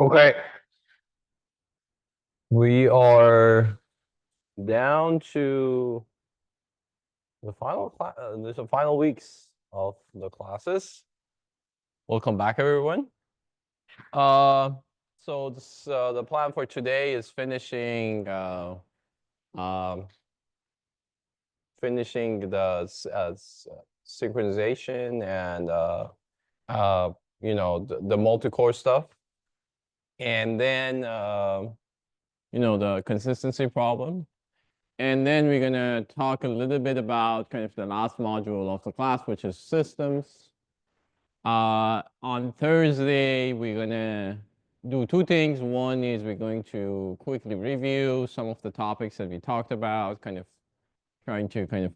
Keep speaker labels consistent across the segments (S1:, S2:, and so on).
S1: Okay, we are down to the final class. There's the final weeks of the classes. Welcome back, everyone. Uh, the plan for today is um, finishing the synchronization and the multi-core stuff, and then the consistency problem. And then we're going to talk a little bit about kind of the last module of the class, which is systems. On Thursday, we're going to do two things. One is we're going to quickly review some of the topics that we talked about, kind of trying to kind of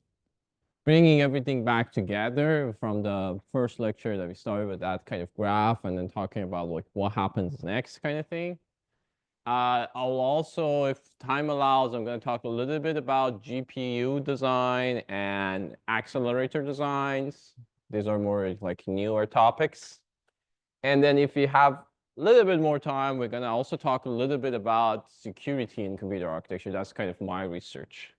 S1: bringing everything back together from the first lecture that we started with that kind of graph and then talking about like what happens next kind of thing. I'll also, if time allows, I'm going to talk a little bit about GPU design and accelerator designs. These are more like newer topics. And then if we have a little bit more time, we're going to also talk a little bit about security in computer architecture. That's kind of my research.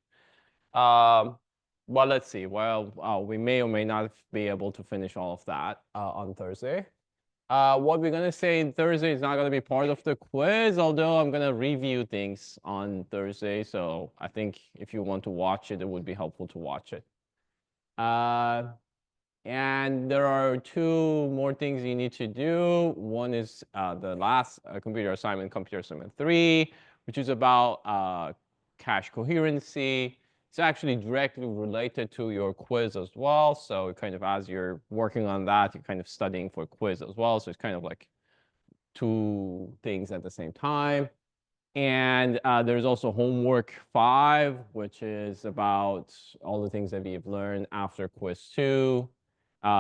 S1: Well, let's see. Well, we may or may not be able to finish all of that on Thursday. What we're going to say Thursday is not going to be part of the quiz, although I'm going to review things on Thursday. So I think if you want to watch it, it would be helpful to watch it. And there are two more things you need to do. One is the last computer assignment 3, which is about cache coherency. It's actually directly related to your quiz as well. So kind of as you're working on that, you're kind of studying for quiz as well. So it's kind of like two things at the same time. And there's also homework 5, which is about all the things that we've learned after quiz 2,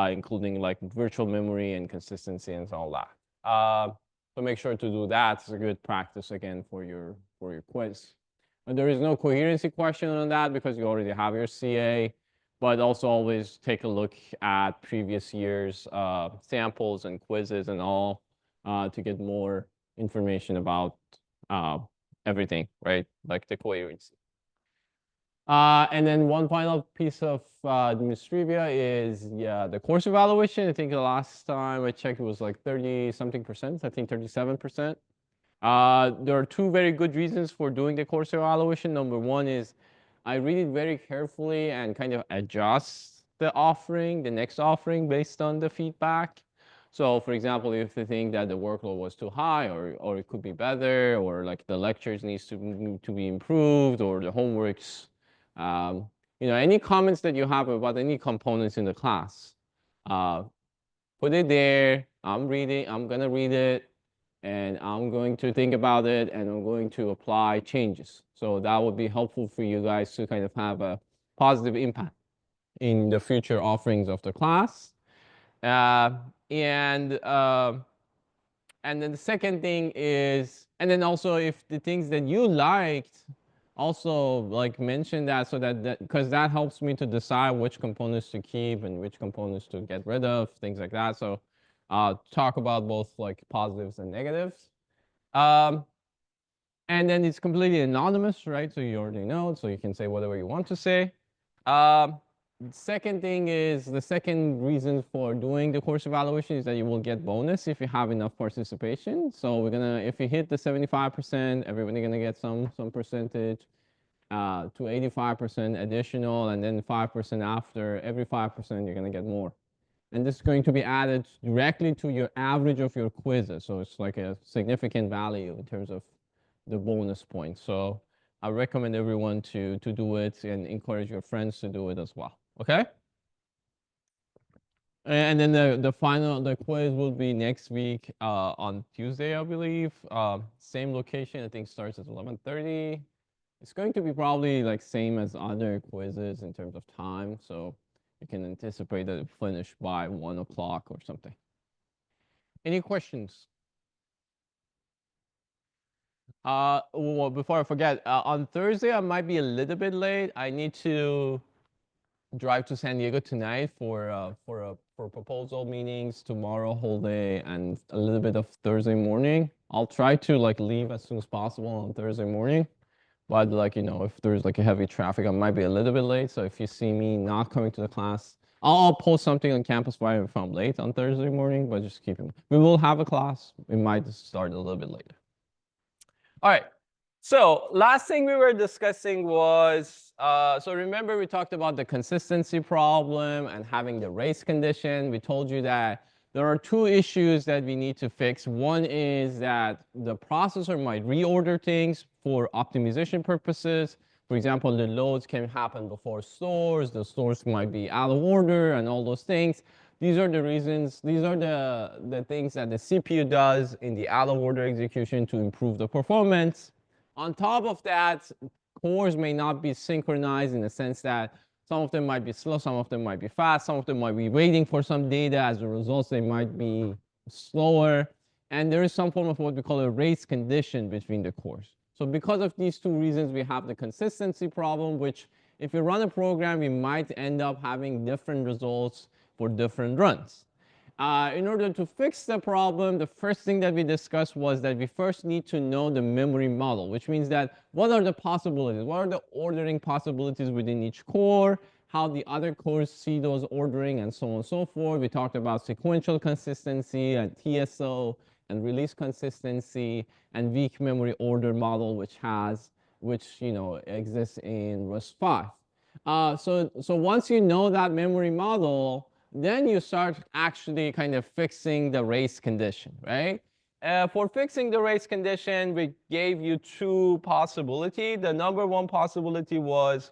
S1: including like virtual memory and consistency and all that. So make sure to do that. It's a good practice again for your quiz. And there is no coherency question on that because you already have your CA, but also always take a look at previous year's samples and quizzes and all to get more information about everything, right? Like the coherency. And then one final piece of trivia is the course evaluation. I think the last time I checked it was like 30-something%, I think 37%. There are two very good reasons for doing the course evaluation. Number one is I read it very carefully and kind of adjust the next offering based on the feedback. So for example, if you think that the workload was too high or it could be better or like the lectures needs to be improved or the homeworks, any comments that you have about any components in the class, put it there. I'm gonna read it and I'm going to think about it and I'm going to apply changes. So that would be helpful for you guys to kind of have a positive impact in the future offerings of the class. Uh, and uh, and then the second thing is, and then also if the things that you liked, also like mention that so that because that helps me to decide which components to keep and which components to get rid of, things like that. So talk about both like positives and negatives. Um, and then it's completely anonymous, right? So you already know, so you can say whatever you want to say. Second thing is the second reason for doing the course evaluation is that you will get bonus if you have enough participation. So we're gonna, if you hit the 75%, everybody gonna get some percentage to 85% additional, and then 5% after. Every 5% you're gonna get more. And this is going to be added directly to your average of your quizzes. So it's like a significant value in terms of the bonus points. So I recommend everyone to do it and encourage your friends to do it as well. Okay? And then the quiz will be next week on Tuesday, I believe. Same location, I think starts at 11:30. It's going to be probably like same as other quizzes in terms of time. So you can anticipate that it finish by 1 o'clock or something. Any questions? Well, before I forget, on Thursday I might be a little bit late. I need to drive to San Diego tonight for proposal meetings tomorrow whole day and a little bit of Thursday morning. I'll try to like leave as soon as possible on Thursday morning. But like, if there's like a heavy traffic, I might be a little bit late. So if you see me not coming to the class, I'll post something on campus fire if I'm late on Thursday morning, but just keep it. We will have a class. We might start a little bit later. All right. So last thing we were discussing was, so remember we talked about the consistency problem and having the race condition. We told you that there are two issues that we need to fix. One is that the processor might reorder things for optimization purposes. For example, the loads can happen before stores. The stores might be out of order and all those things. These are the reasons, these are the things that the CPU does in the out of order execution to improve the performance. On top of that, cores may not be synchronized in the sense that some of them might be slow, some of them might be fast, some of them might be waiting for some data. As a result, they might be slower. And there is some form of what we call a race condition between the cores. So because of these two reasons, we have the consistency problem, which if you run a program, we might end up having different results for different runs. In order to fix the problem, the first thing that we discussed was that we first need to know the memory model, which means that what are the possibilities? What are the ordering possibilities within each core? How the other cores see those ordering and so on and so forth. We talked about sequential consistency and TSO and release consistency and weak memory order model, which exists in RISC-V. So once you know that memory model, then you start actually kind of fixing the race condition, right? For fixing the race condition, we gave you two possibilities. The number one possibility was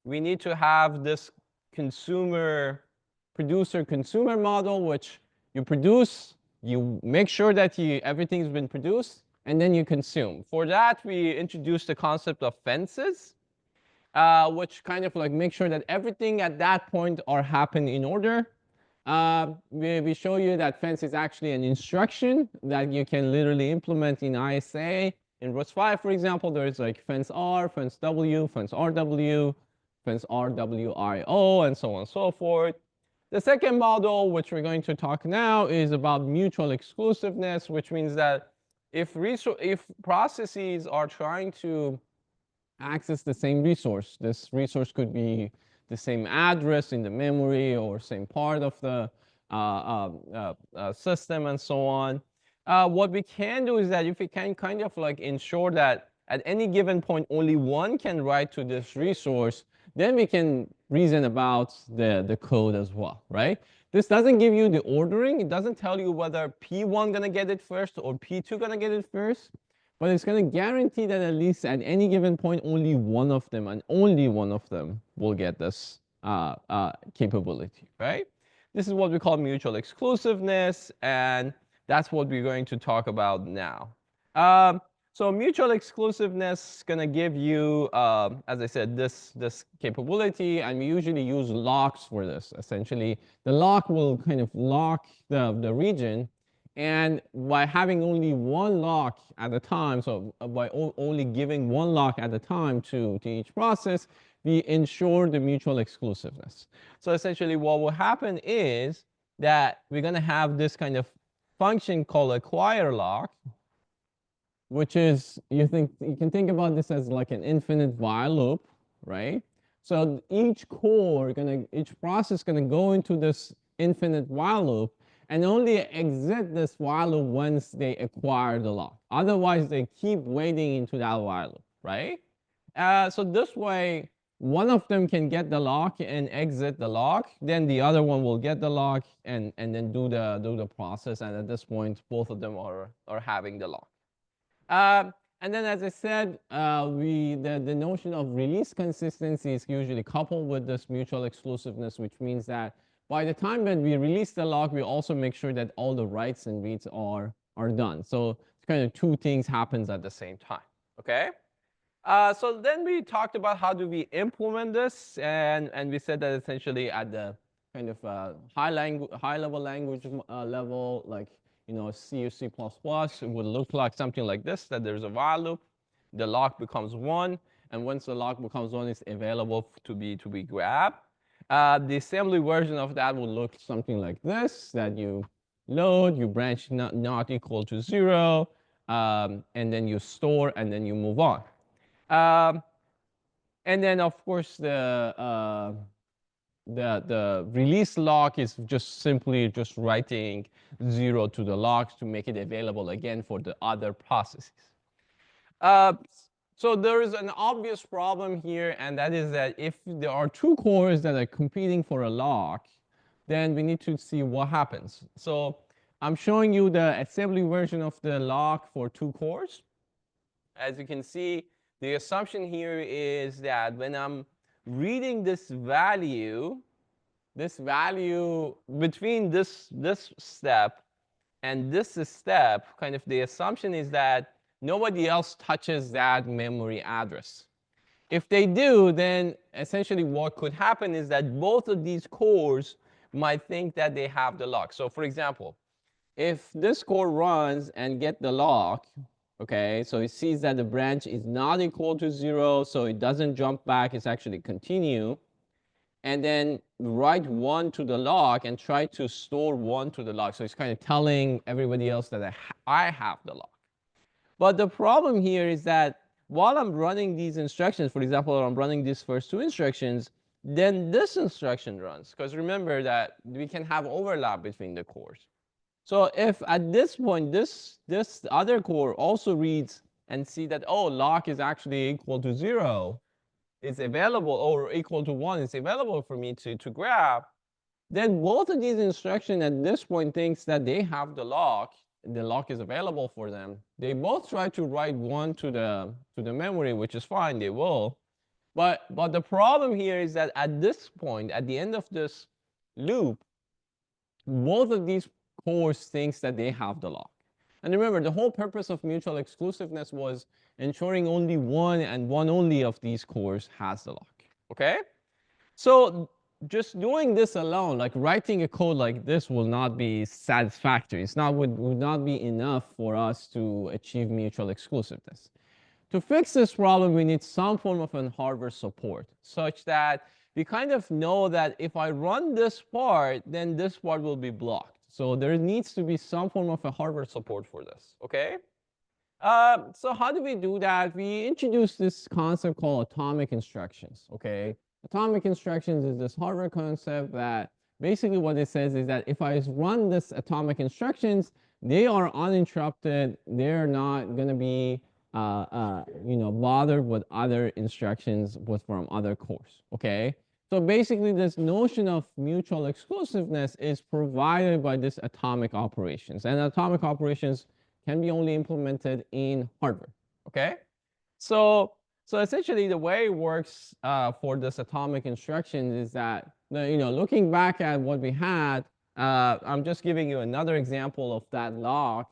S1: we need to have this producer-consumer model, which you produce, you make sure that everything's been produced, and then you consume. For that, we introduced the concept of fences, which kind of like make sure that everything at that point are happening in order. We show you that fence is actually an instruction that you can literally implement in ISA. In RISC-V, for example, there's like fence R, fence W, fence RW, fence RWIO, and so on and so forth. The second model, which we're going to talk now, is about mutual exclusiveness, which means that if processes are trying to access the same resource, this resource could be the same address in the memory or same part of the system and so on. What we can do is that if we can kind of like ensure that at any given point only one can write to this resource, then we can reason about the code as well, right? This doesn't give you the ordering. It doesn't tell you whether P1 gonna get it first or P2 gonna get it first, but it's gonna guarantee that at least at any given point, only one of them and only one of them will get this capability, right? This is what we call mutual exclusiveness, and that's what we're going to talk about now. So mutual exclusiveness is going to give you, as I said, this capability, and we usually use locks for this. Essentially, the lock will kind of lock the region, and by having only one lock at a time, so by only giving one lock at a time to each process, we ensure the mutual exclusiveness. So essentially what will happen is that we're going to have this kind of function called acquire lock, which is, you can think about this as like an infinite while loop, right? So each process is going to go into this infinite while loop and only exit this while loop once they acquire the lock. Otherwise, they keep waiting into that while loop, right? So this way, one of them can get the lock and exit the lock, then the other one will get the lock and then do the process. And at this point, both of them are having the lock. And then, as I said, the notion of release consistency is usually coupled with this mutual exclusiveness, which means that by the time that we release the lock, we also make sure that all the writes and reads are done. So it's kind of two things happens at the same time, okay? So then we talked about how do we implement this, and we said that essentially at the kind of high-level language level, like C or C++, it would look like something like this, that there's a while loop, the lock becomes 1, and once the lock becomes 1, it's available to be grabbed. The assembly version of that would look something like this, that you load, you branch not equal to 0, and then you store, and then you move on. Um, and then of course the release lock is just simply just writing 0 to the locks to make it available again for the other processes. Uh, so there is an obvious problem here, and that is that if there are two cores that are competing for a lock, then we need to see what happens. So I'm showing you the assembly version of the lock for two cores. As you can see, the assumption here is that when I'm reading this value between this step and this step, kind of the assumption is that nobody else touches that memory address. If they do, then essentially what could happen is that both of these cores might think that they have the lock. So for example, if this core runs and get the lock, okay, so it sees that the branch is not equal to 0, so it doesn't jump back, it's actually continue, and then write 1 to the lock and try to store 1 to the lock. So it's kind of telling everybody else that I have the lock. But the problem here is that while I'm running these instructions, for example, I'm running these first two instructions, then this instruction runs. Because remember that we can have overlap between the cores. So if at this point, this other core also reads and see that, oh, lock is actually equal to 0, it's available, or equal to 1, it's available for me to grab, then both of these instructions at this point thinks that they have the lock is available for them. They both try to write 1 to the memory, which is fine, they will. But the problem here is that at this point, at the end of this loop, both of these cores thinks that they have the lock. And remember, the whole purpose of mutual exclusiveness was ensuring only one and one only of these cores has the lock, okay? So just doing this alone, like writing a code like this will not be satisfactory. Would not be enough for us to achieve mutual exclusiveness. To fix this problem, we need some form of an hardware support such that we kind of know that if I run this part, then this part will be blocked. So there needs to be some form of a hardware support for this, okay? So how do we do that? We introduce this concept called atomic instructions, okay? Atomic instructions is this hardware concept that basically what it says is that if I run this atomic instructions, they are uninterrupted. They're not going to be bothered with other instructions from other cores, okay? So basically this notion of mutual exclusiveness is provided by this atomic operations, and atomic operations can be only implemented in hardware, okay? So essentially the way it works for this atomic instructions is that, looking back at what we had, I'm just giving you another example of that lock.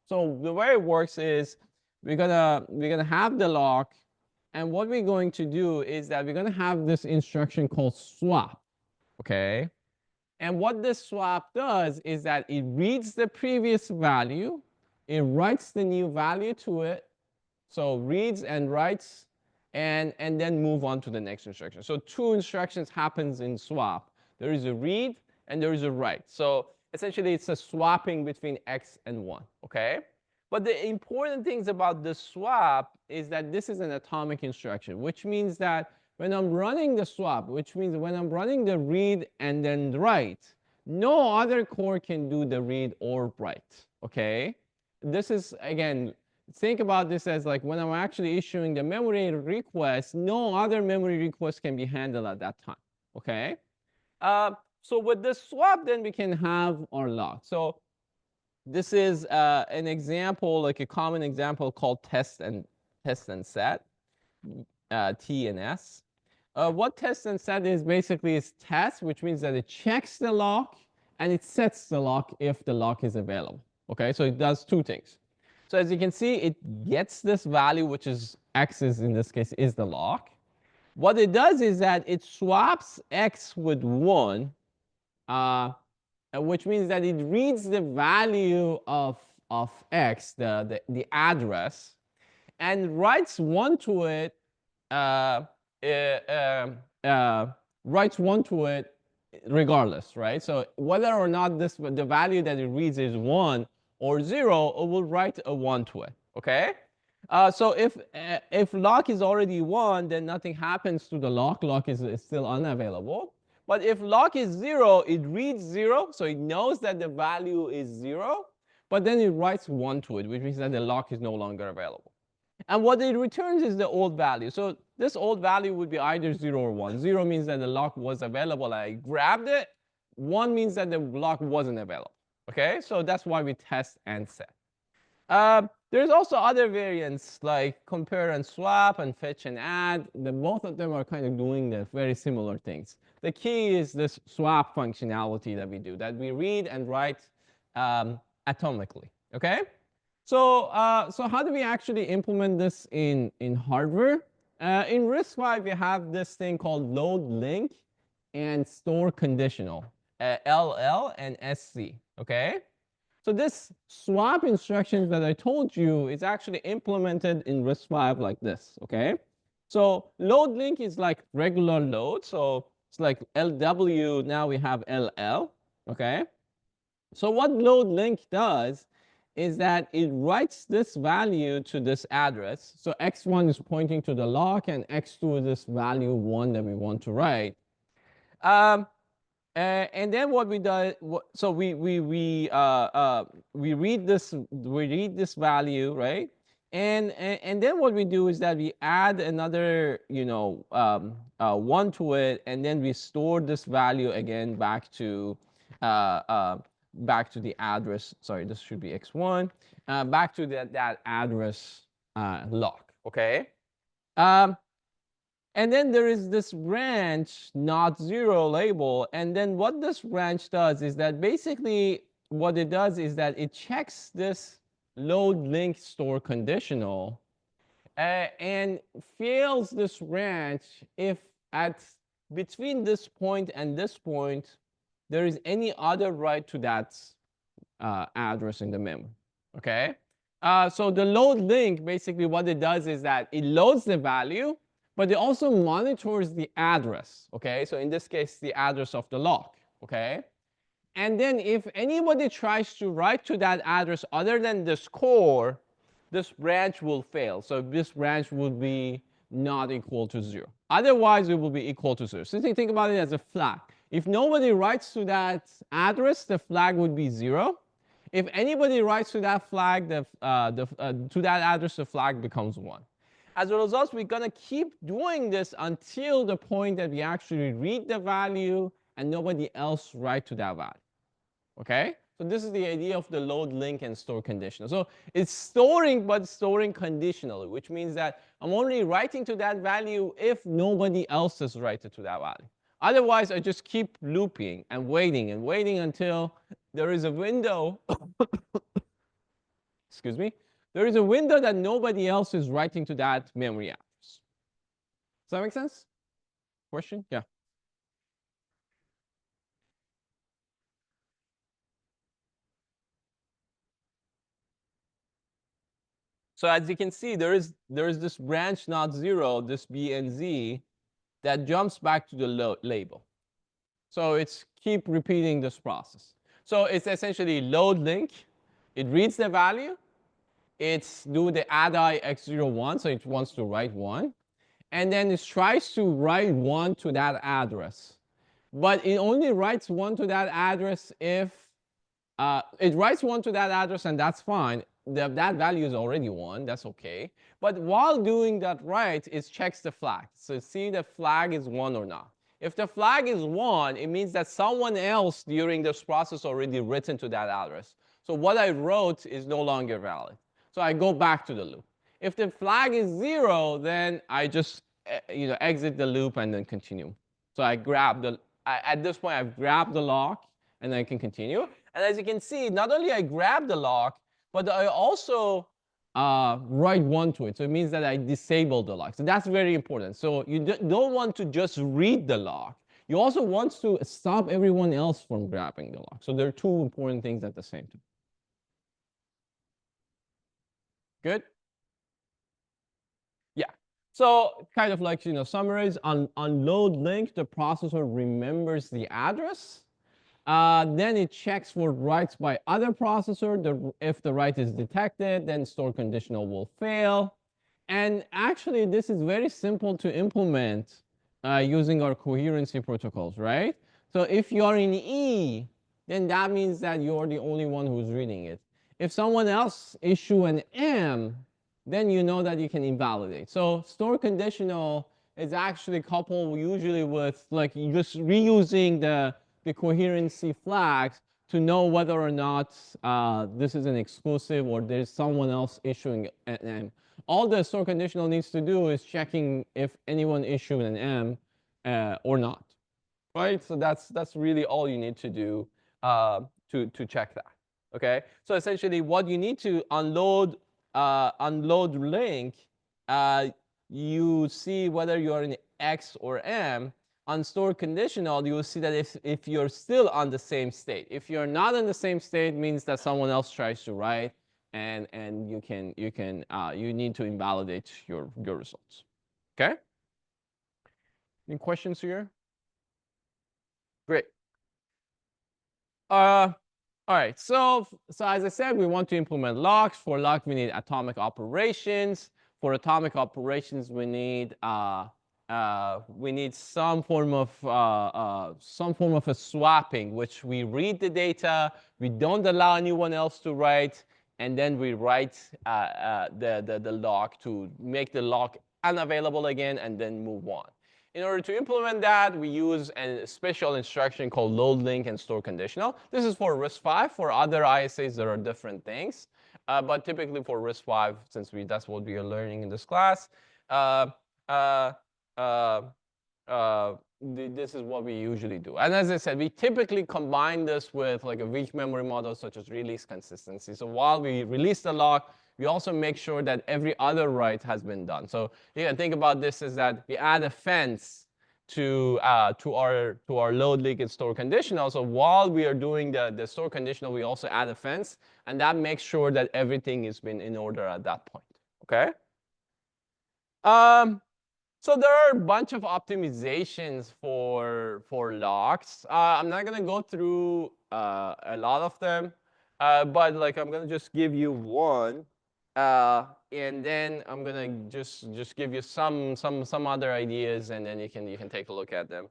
S1: So the way it works is we're gonna have the lock, and what we're going to do is that we're gonna have this instruction called swap, okay? And what this swap does is that it reads the previous value, it writes the new value to it, so reads and writes, and then move on to the next instruction. So two instructions happens in swap. There is a read and there is a write. So essentially it's a swapping between x and 1, okay? But the important things about the swap is that this is an atomic instruction, which means that when I'm running the swap, which means when I'm running the read and then the write, no other core can do the read or write, okay? This is, again, think about this as like when I'm actually issuing the memory request, no other memory request can be handled at that time, okay? So with this swap, then we can have our lock. So this is an example, like a common example called test and set, T and S. What test and set is basically is test, which means that it checks the lock and it sets the lock if the lock is available. Okay, so it does two things. So as you can see, it gets this value, which is x is in this case is the lock. What it does is that it swaps x with 1, which means that it reads the value of x, the address, and writes 1 to it, writes 1 to it regardless, right? So whether or not the value that it reads is 1 or 0, it will write a 1 to it, Okay? So if lock is already 1, then nothing happens to the lock. Lock is still unavailable. But if lock is 0, it reads 0, so it knows that the value is 0, but then it writes 1 to it, which means that the lock is no longer available. And what it returns is the old value. So this old value would be either 0 or 1. 0 means that the lock was available and I grabbed it. 1 means that the lock wasn't available. Okay, so that's why we test and set. There's also other variants like compare and swap and fetch and add. Both of them are kind of doing the very similar things. The key is this swap functionality that we do, that we read and write atomically. Okay? So how do we actually implement this in hardware? In RISC-V, we have this thing called load link and store conditional, LL and SC. Okay? So this swap instructions that I told you is actually implemented in RISC-V like this, okay? So load link is like regular load. So it's like LW, now we have LL, okay? So what load link does is that it writes this value to this address. So x1 is pointing to the lock and x2 is this value 1 that we want to write. And then what we do, so we read this value, right? And then what we do is that we add another 1 to it, and then we store this value again back to the address. Sorry, this should be x1, back to that address lock. Okay. And then there is this branch not 0 label. And then what this branch does is that basically what it does is that it checks this load link store conditional and fails this branch if at between this point and this point there is any other write to that address in the memory. Okay? So the load link, basically what it does is that it loads the value, but it also monitors the address, okay? So in this case, the address of the lock, okay? And then if anybody tries to write to that address other than this core, this branch will fail. So this branch would be not equal to 0. Otherwise, it will be equal to 0. So think about it as a flag. If nobody writes to that address, the flag would be 0. If anybody writes to that flag, to that address, the flag becomes 1. As a result, we're going to keep doing this until the point that we actually read the value and nobody else write to that value. Okay? So this is the idea of the load link and store conditional. So it's storing, but storing conditionally, which means that I'm only writing to that value if nobody else is writing to that value. Otherwise, I just keep looping and waiting until there is a window. Excuse me. There is a window that nobody else is writing to that memory address. Does that make sense? Question? Yeah. So as you can see, there is this branch not 0, this B and Z, that jumps back to the label. So it's keep repeating this process. So it's essentially load link. It reads the value. It's do the add-I x01, so it wants to write 1. And then it tries to write 1 to that address. But it only writes 1 to that address if it writes 1 to that address, and that's fine. That value is already 1, that's okay. But while doing that write, it checks the flag. So see the flag is 1 or not. If the flag is 1, it means that someone else during this process already written to that address. So what I wrote is no longer valid. So I go back to the loop. If the flag is 0, then I just exit the loop and then continue. So I grab at this point, I've grabbed the lock and I can continue. And as you can see, not only I grab the lock, but I also write 1 to it. So it means that I disable the lock. So that's very important. So you don't want to just read the lock. You also want to stop everyone else from grabbing the lock. So there are two important things at the same time. Good? Yeah. So kind of like, summarize on load link, the processor remembers the address. Then it checks for writes by other processor. If the write is detected, then store conditional will fail. And actually, this is very simple to implement using our coherency protocols, right? So if you're in E, then that means that you're the only one who's reading it. If someone else issue an M, then you know that you can invalidate. So store conditional is actually coupled usually with like just reusing the coherency flags to know whether or not this is an exclusive or there's someone else issuing an M. All the store conditional needs to do is checking if anyone issued an M or not, right? So that's really all you need to do to check that. Okay. So essentially, what you need to unload link, you see whether you're in X or M. On store conditional, you will see that if you're still on the same state. If you're not in the same state, means that someone else tries to write, and you need to invalidate your results. Okay. Any questions here? Great. All right, so as I said, we want to implement locks. For lock, we need atomic operations. For atomic operations, we need some form of a swapping, which we read the data, we don't allow anyone else to write, and then we write the lock to make the lock unavailable again, and then move on. In order to implement that, we use a special instruction called load link and store conditional. This is for RISC-V. For other ISAs, there are different things. But typically for RISC-V, since that's what we are learning in this class, this is what we usually do. And as I said, we typically combine this with like a weak memory model such as release consistency. So while we release the lock, we also make sure that every other write has been done. So you can think about this as that we add a fence to our load link and store conditional. So while we are doing the store conditional, we also add a fence, and that makes sure that everything has been in order at that point. Okay. So there are a bunch of optimizations for locks. I'm not gonna go through a lot of them, but like I'm gonna just give you one, and then I'm gonna just give you some other ideas, and then you can take a look at them.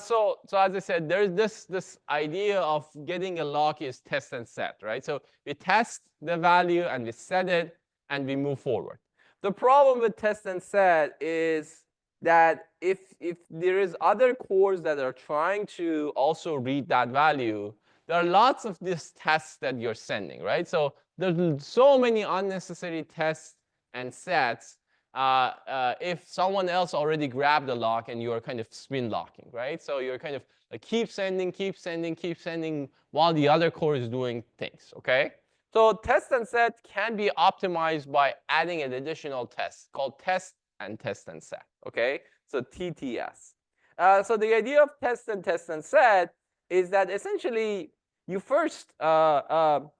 S1: So as I said, there's this idea of getting a lock is test and set, right? So we test the value and we set it and we move forward. The problem with test and set is that if there is other cores that are trying to also read that value, there are lots of these tests that you're sending, right? So there's so many unnecessary tests and sets if someone else already grabbed the lock and you are kind of spin locking, right? So you're kind of like keep sending while the other core is doing things, okay? So test and set can be optimized by adding an additional test called test and set, okay? So TTS. So the idea of test and set is that essentially you first read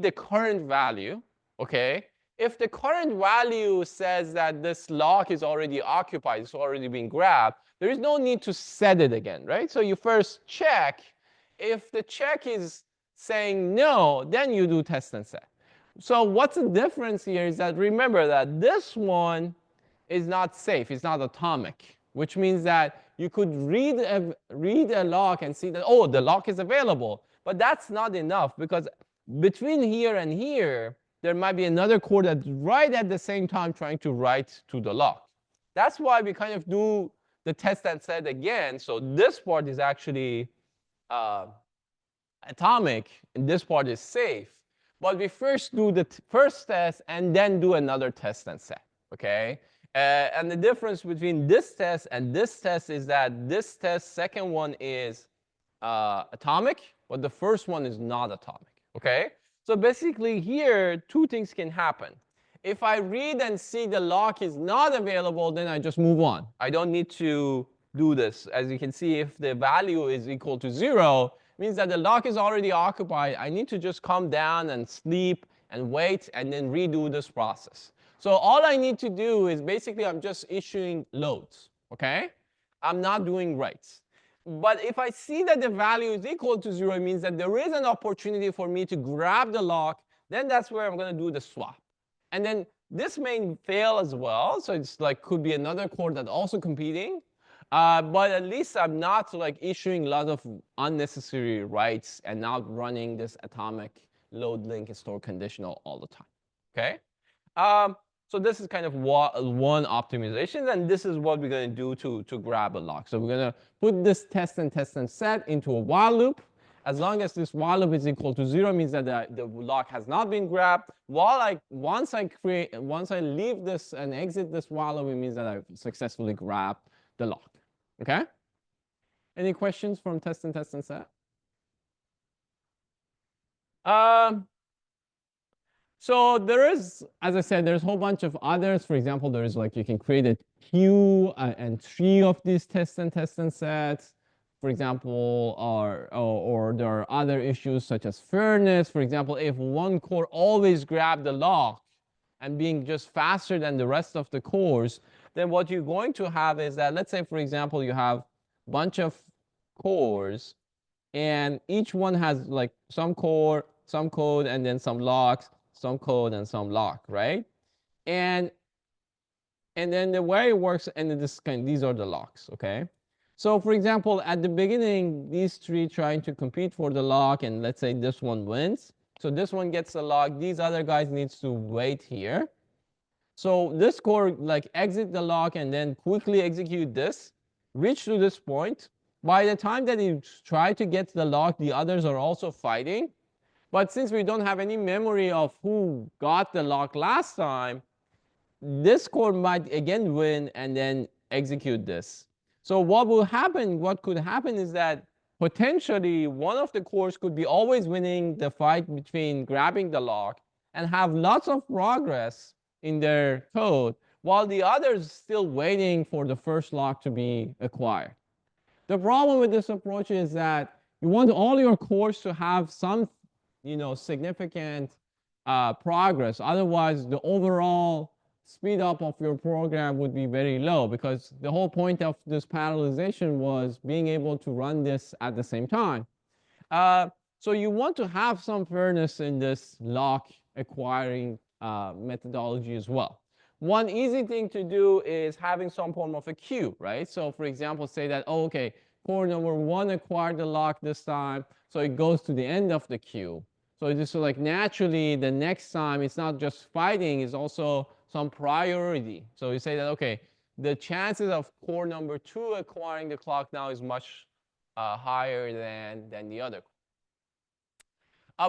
S1: the current value, okay? If the current value says that this lock is already occupied, it's already been grabbed, there is no need to set it again, right? So you first check. If the check is saying no, then you do test and set. So what's the difference here is that remember that this one is not safe, it's not atomic, which means that you could read a lock and see that, oh, the lock is available. But that's not enough because between here and here, there might be another core that's right at the same time trying to write to the lock. That's why we kind of do the test and set again. So this part is actually atomic, and this part is safe. But we first do the first test and then do another test and set, okay? And the difference between this test and this test is that this test, second one is atomic, but the first one is not atomic, okay? So basically here, two things can happen. If I read and see the lock is not available, then I just move on. I don't need to do this. As you can see, if the value is equal to 0, it means that the lock is already occupied. I need to just come down and sleep and wait and then redo this process. So all I need to do is basically I'm just issuing loads, okay? I'm not doing writes. but if I see that the value is equal to 0, it means that there is an opportunity for me to grab the lock. Then that's where I'm going to do the swap. And then this may fail as well. So it's like could be another core that's also competing. But at least I'm not like issuing a lot of unnecessary writes and not running this atomic load link store conditional all the time. Okay? So this is kind of one optimization, and this is what we're going to do to grab a lock. So we're going to put this test and set into a while loop. As long as this while loop is equal to 0, means that the lock has not been grabbed. Once I leave this and exit this while loop, it means that I've successfully grabbed the lock. Okay? Any questions from test and set? So there is, as I said, there's a whole bunch of others. For example, there's like you can create a queue and tree of these test and sets. For example, or there are other issues such as fairness. For example, if one core always grab the lock and being just faster than the rest of the cores, then what you're going to have is that, let's say, for example, you have a bunch of cores, and each one has like some core, some code, and then some locks, some code, and some lock, right? And then the way it works, and these are the locks, okay? So for example, at the beginning, these three trying to compete for the lock, and let's say this one wins. So this one gets the lock. These other guys needs to wait here. So this core like exit the lock and then quickly execute this, reach to this point. By the time that you try to get the lock, the others are also fighting. But since we don't have any memory of who got the lock last time, this core might again win and then execute this. So what could happen is that potentially one of the cores could be always winning the fight between grabbing the lock and have lots of progress in their code, while the others still waiting for the first lock to be acquired. The problem with this approach is that you want all your cores to have some significant progress. Otherwise, the overall speed up of your program would be very low, because the whole point of this parallelization was being able to run this at the same time. So you want to have some fairness in this lock acquiring methodology as well. One easy thing to do is having some form of a queue, right? So for example, say that, oh, okay, core number 1 acquired the lock this time, so it goes to the end of the queue. So it's just like naturally the next time it's not just fighting, it's also some priority. So you say that, okay, the chances of core number 2 acquiring the clock now is much higher than the other.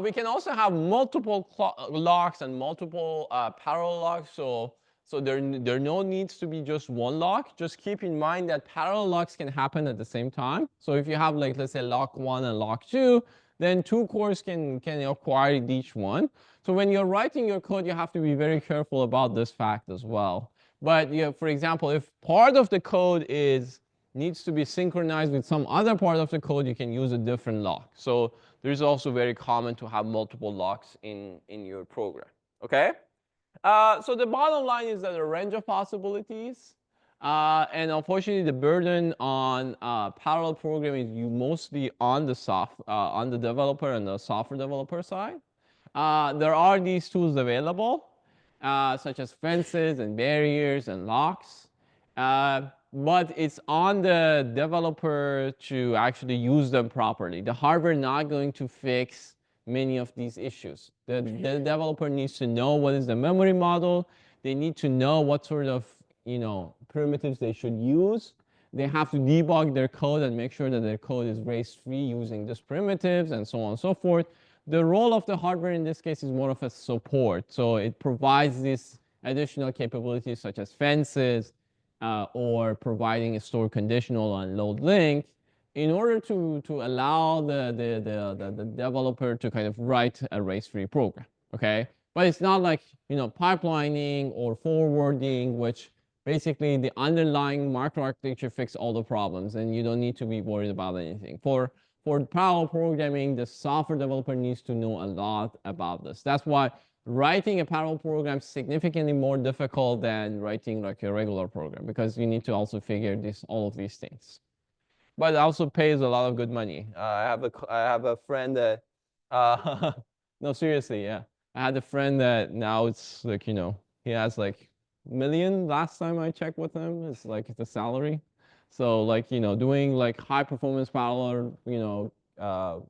S1: We can also have multiple locks and multiple parallel locks. So there no needs to be just one lock. Just keep in mind that parallel locks can happen at the same time. So if you have, like, let's say lock 1 and lock 2, then 2 cores can acquire each one. So when you're writing your code, you have to be very careful about this fact as well. But for example, if part of the code needs to be synchronized with some other part of the code, you can use a different lock. So there's also very common to have multiple locks in your program. Okay? So the bottom line is that a range of possibilities. And unfortunately, the burden on parallel programming is mostly on the developer and the software developer side. There are these tools available, such as fences and barriers and locks. But it's on the developer to actually use them properly. The hardware is not going to fix many of these issues. The developer needs to know what is the memory model. They need to know what sort of primitives they should use. They have to debug their code and make sure that their code is race-free using these primitives and so on and so forth. The role of the hardware in this case is more of a support. So it provides these additional capabilities such as fences or providing a store conditional and load link in order to allow the developer to kind of write a race-free program, okay? But it's not like pipelining or forwarding, which basically the underlying microarchitecture fix all the problems, and you don't need to be worried about anything. For parallel programming, the software developer needs to know a lot about this. That's why writing a parallel program is significantly more difficult than writing like a regular program, because you need to also figure all of these things. but it also pays a lot of good money. I have a friend that, no, seriously, yeah. I had a friend that now it's like, he has like million last time I checked with him. It's like the salary. So like, doing like high performance parallel,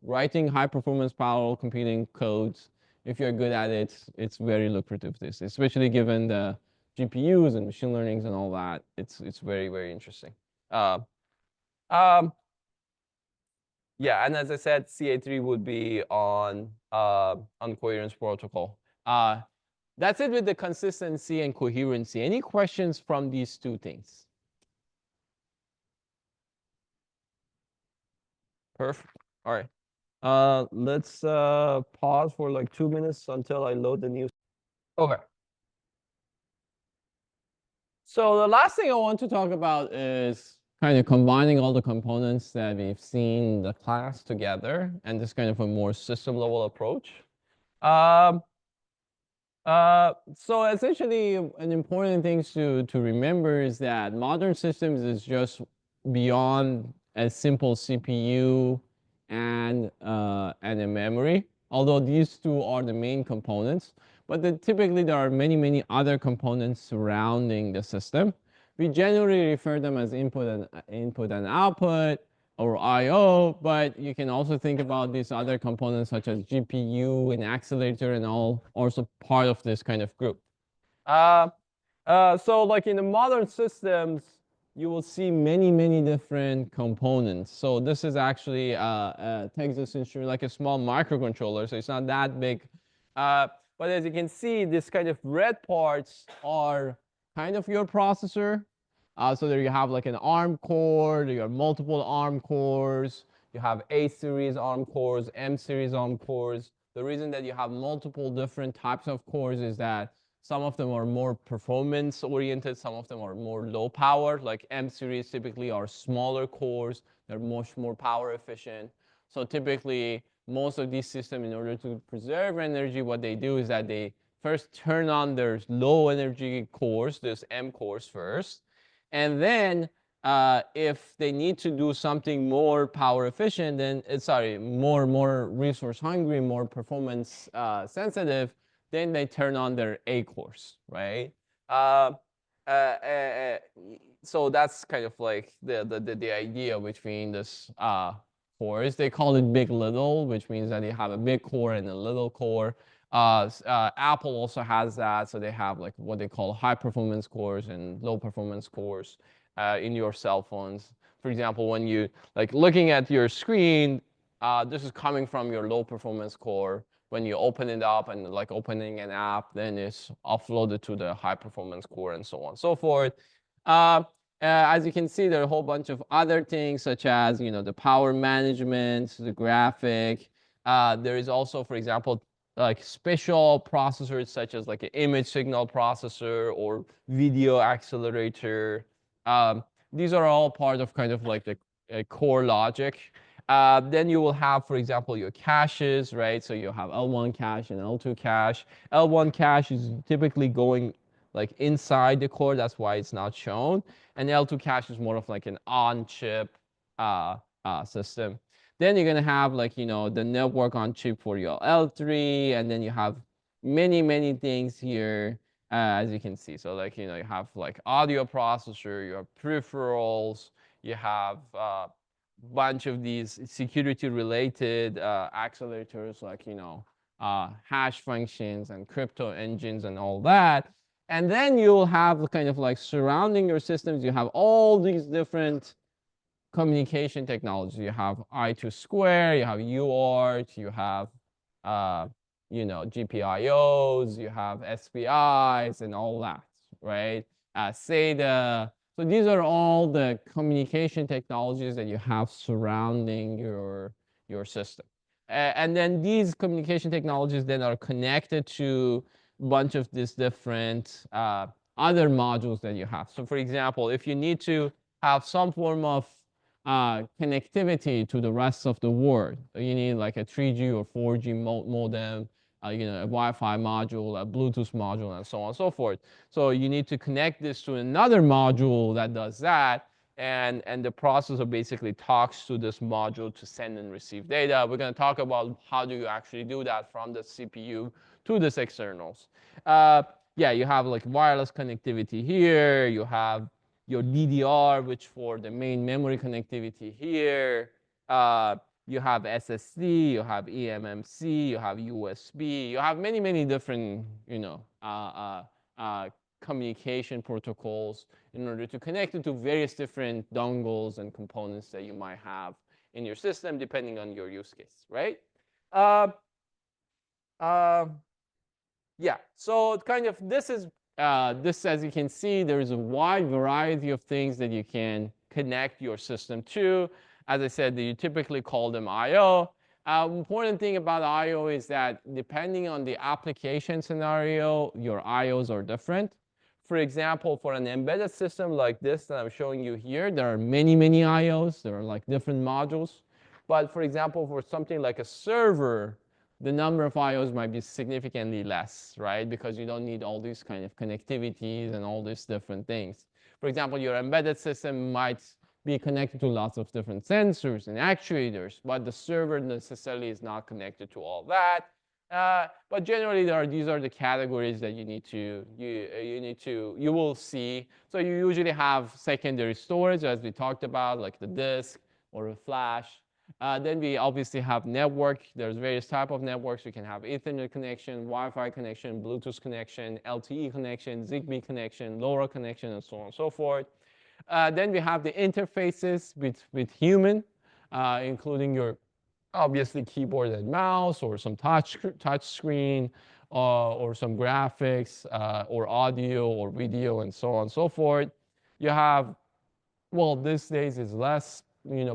S1: writing high performance parallel computing codes, if you're good at it, it's very lucrative this, especially given the GPUs and machine learnings and all that. It's very, very interesting. Uh, um, yeah, and as I said, CA3 would be on coherence protocol. That's it with the consistency and coherency. Any questions from these two things? Perfect. All right. Let's pause for like 2 minutes until I load the new. Okay. So the last thing I want to talk about is kind of combining all the components that we've seen in the class together and this kind of a more system level approach. Um, so essentially, an important thing to remember is that modern systems is just beyond a simple CPU and a memory. Although these two are the main components, but then typically there are many, many other components surrounding the system. We generally refer them as input and output, or I/O, but you can also think about these other components such as GPU and accelerator and all also part of this kind of group. Uh, so like in the modern systems, you will see many, many different components. So this is actually a Texas instrument, like a small microcontroller, so it's not that big. But as you can see, this kind of red parts are kind of your processor. So there you have like an ARM core, you have multiple ARM cores, you have A series ARM cores, M series ARM cores. The reason that you have multiple different types of cores is that some of them are more performance oriented, some of them are more low power, like M series typically are smaller cores, they're much more power efficient. So typically, most of these systems, in order to preserve energy, what they do is that they first turn on their low energy cores, this M cores first, and then if they need to do something more power efficient, then more resource hungry, more performance sensitive, then they turn on their A cores, right? Uh, uh, uh, so that's kind of like the idea between this cores. They call it big little, which means that they have a big core and a little core. Apple also has that, so they have like what they call high performance cores and low performance cores in your cell phones. For example, when you like looking at your screen, this is coming from your low performance core. When you open it up and like opening an app, then it's offloaded to the high performance core and so on and so forth. As you can see, there are a whole bunch of other things such as the power management, the graphic. There is also, for example, like special processors such as like an image signal processor or video accelerator. Um, these are all part of kind of like the core logic. Then you will have, for example, your caches, right? So you have L1 cache and L2 cache. L1 cache is typically going like inside the core, that's why it's not shown. And L2 cache is more of like an on-chip system. Then you're gonna have like the network on chip for your L3, and then you have many, many things here as you can see. So like you have like audio processor, you have peripherals, you have bunch of these security related accelerators like hash functions and crypto engines and all that. And then you'll have kind of like surrounding your systems, you have all these different communication technologies. You have I2 square, you have UART, you have GPIOs, you have SPIs and all that, right? SATA. So these are all the communication technologies that you have surrounding your system. And then these communication technologies then are connected to a bunch of these different other modules that you have. So for example, if you need to have some form of connectivity to the rest of the world. You need like a 3G or 4G modem, a Wi-Fi module, a Bluetooth module, and so on and so forth. So you need to connect this to another module that does that. and the processor basically talks to this module to send and receive data. We're going to talk about how do you actually do that from the CPU to this externals. Yeah, you have like wireless connectivity here. You have your DDR, which for the main memory connectivity here. You have SSD, you have eMMC, you have USB, you have many, many different, communication protocols in order to connect it to various different dongles and components that you might have in your system, depending on your use case, right? Uh, uh, yeah, so kind of this, as you can see, there's a wide variety of things that you can connect your system to. As I said, you typically call them I/O. Important thing about I/O is that depending on the application scenario, your I/Os are different. For example, for an embedded system like this that I'm showing you here, there are many, many I/Os. There are like different modules. But for example, for something like a server, the number of I/Os might be significantly less, right? Because you don't need all these kind of connectivities and all these different things. For example, your embedded system might be connected to lots of different sensors and actuators, but the server necessarily is not connected to all that. But generally, these are the categories that you will see. So you usually have secondary storage, as we talked about, like the disk or a flash. Then we obviously have network. There's various type of networks. You can have Ethernet connection, Wi-Fi connection, Bluetooth connection, LTE connection, Zigbee connection, LoRa connection, and so on and so forth. Then we have the interfaces with human, including your obviously keyboard and mouse, or some touch screen, or some graphics, or audio or video, and so on and so forth. You have, well, these days is less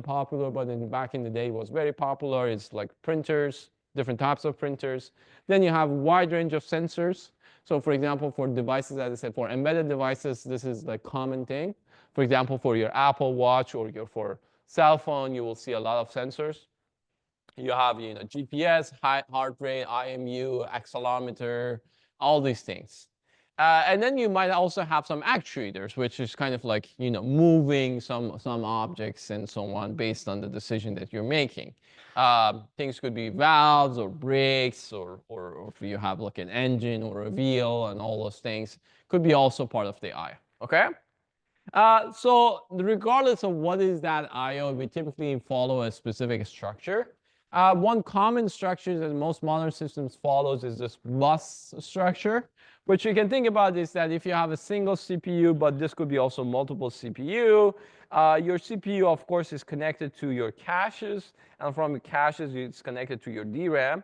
S1: popular, but back in the day it was very popular. It's like printers, different types of printers. Then you have a wide range of sensors. So for example, for devices, as I said, for embedded devices, this is the common thing. For example, for your Apple Watch or for cell phone, you will see a lot of sensors. You have GPS, heart rate, IMU, accelerometer, all these things. And then you might also have some actuators, which is kind of like moving some objects and so on based on the decision that you're making. Things could be valves or brakes, or if you have like an engine or a wheel, and all those things could be also part of the I/O. Okay. So regardless of what is that I/O, we typically follow a specific structure. One common structure that most modern systems follows is this bus structure, which you can think about is that if you have a single CPU, but this could be also multiple CPU, your CPU, of course, is connected to your caches, and from the caches, it's connected to your DRAM.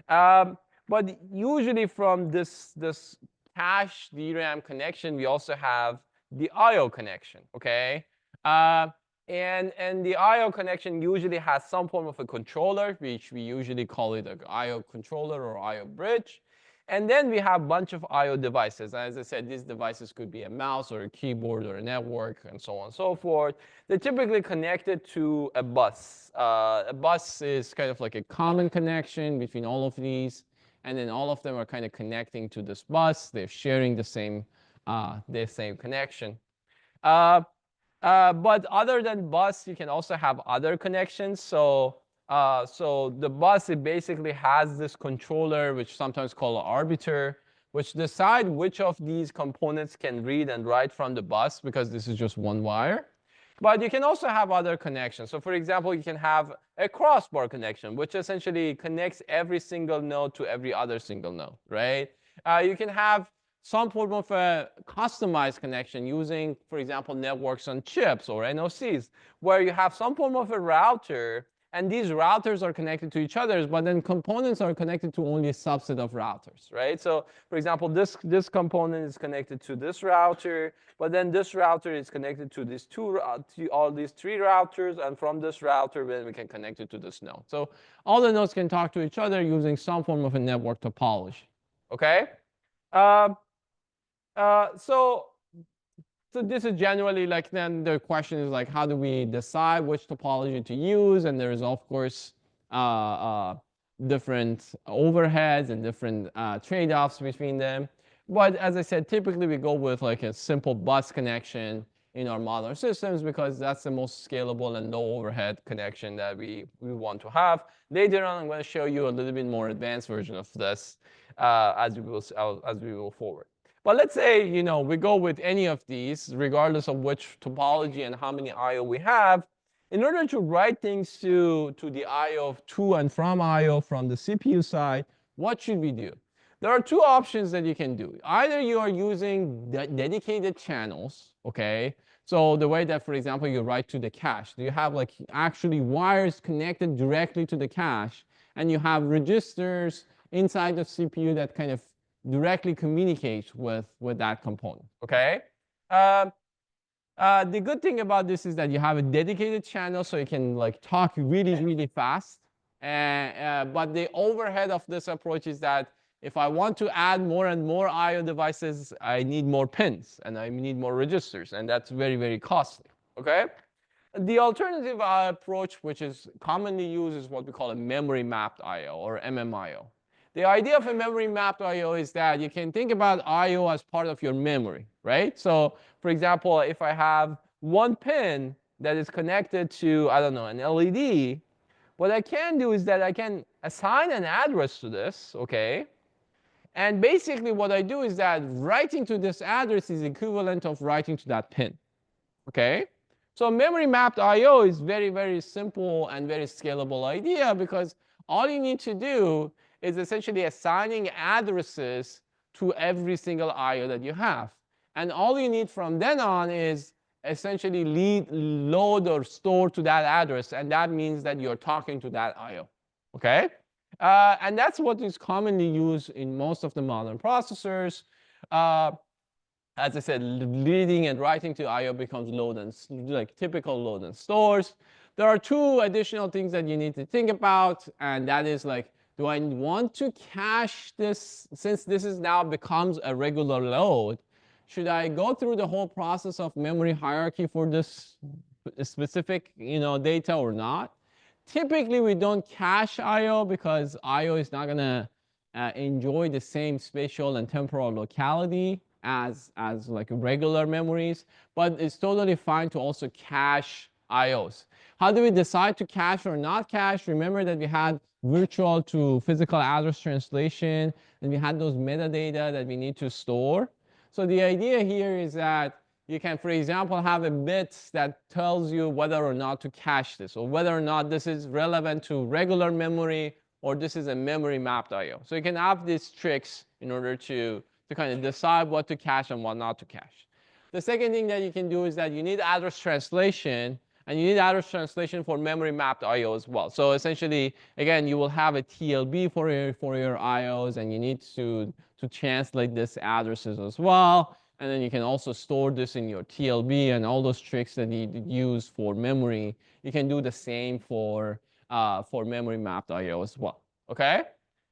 S1: But usually from this cache DRAM connection, we also have the I/O connection, okay? And the I/O connection usually has some form of a controller, which we usually call it an I/O controller or I/O bridge. And then we have a bunch of I/O devices. As I said, these devices could be a mouse or a keyboard or a network and so on and so forth. They're typically connected to a bus. A bus is kind of like a common connection between all of these. And then all of them are kind of connecting to this bus. They're sharing the same connection. But other than bus, you can also have other connections. So the bus, it basically has this controller, which sometimes called an arbiter, which decide which of these components can read and write from the bus, because this is just one wire. But you can also have other connections. So for example, you can have a crossbar connection, which essentially connects every single node to every other single node, right? You can have some form of a customized connection using, for example, networks on chips or NOCs, where you have some form of a router, and these routers are connected to each other, but then components are connected to only a subset of routers, right? So for example, this component is connected to this router, but then this router is connected to these all these three routers, and from this router, then we can connect it to this node. So all the nodes can talk to each other using some form of a network topology, okay? So this is generally like, then the question is like, how do we decide which topology to use? And there's, of course, different overheads and different trade-offs between them. But as I said, typically we go with like a simple bus connection. in our modern systems because that's the most scalable and low overhead connection that we want to have. Later on, I'm going to show you a little bit more advanced version of this as we go forward. But let's say, we go with any of these, regardless of which topology and how many I/O we have. In order to write things to the I/O to and from I/O from the CPU side, what should we do? There are two options that you can do. Either you are using dedicated channels, okay? So the way that, for example, you write to the cache, you have like actually wires connected directly to the cache, and you have registers inside the CPU that kind of directly communicates with that component, okay? The good thing about this is that you have a dedicated channel, so you can like talk really, really fast. But the overhead of this approach is that if I want to add more and more I/O devices, I need more pins and I need more registers, and that's very, very costly. Okay? The alternative approach, which is commonly used, is what we call a memory mapped I/O or MMIO. The idea of a memory mapped I/O is that you can think about I/O as part of your memory, right? So, for example, if I have one pin that is connected to, I don't know, an LED, what I can do is that I can assign an address to this, okay? And basically what I do is that writing to this address is equivalent of writing to that pin, okay? So memory mapped I/O is very, very simple and very scalable idea because all you need to do is essentially assigning addresses to every single I/O that you have. And all you need from then on is essentially load or store to that address, and that means that you're talking to that I/O, okay? And that's what is commonly used in most of the modern processors. As I said, reading and writing to I/O becomes load and like typical load and stores. There are two additional things that you need to think about, and that is like, do I want to cache this since this is now becomes a regular load? Should I go through the whole process of memory hierarchy for this specific data or not? Typically, we don't cache I/O because I/O is not going to enjoy the same spatial and temporal locality as like regular memories, but it's totally fine to also cache I/Os. How do we decide to cache or not cache? Remember that we had virtual to physical address translation, and we had those metadata that we need to store. So the idea here is that you can, for example, have a bit that tells you whether or not to cache this, or whether or not this is relevant to regular memory, or this is a memory mapped I/O. So you can have these tricks in order to kind of decide what to cache and what not to cache. The second thing that you can do is that you need address translation, and you need address translation for memory mapped I/O as well. So essentially, again, you will have a TLB for your I/Os, and you need to translate these addresses as well. And then you can also store this in your TLB, and all those tricks that you use for memory, you can do the same for memory mapped I/O as well. Okay?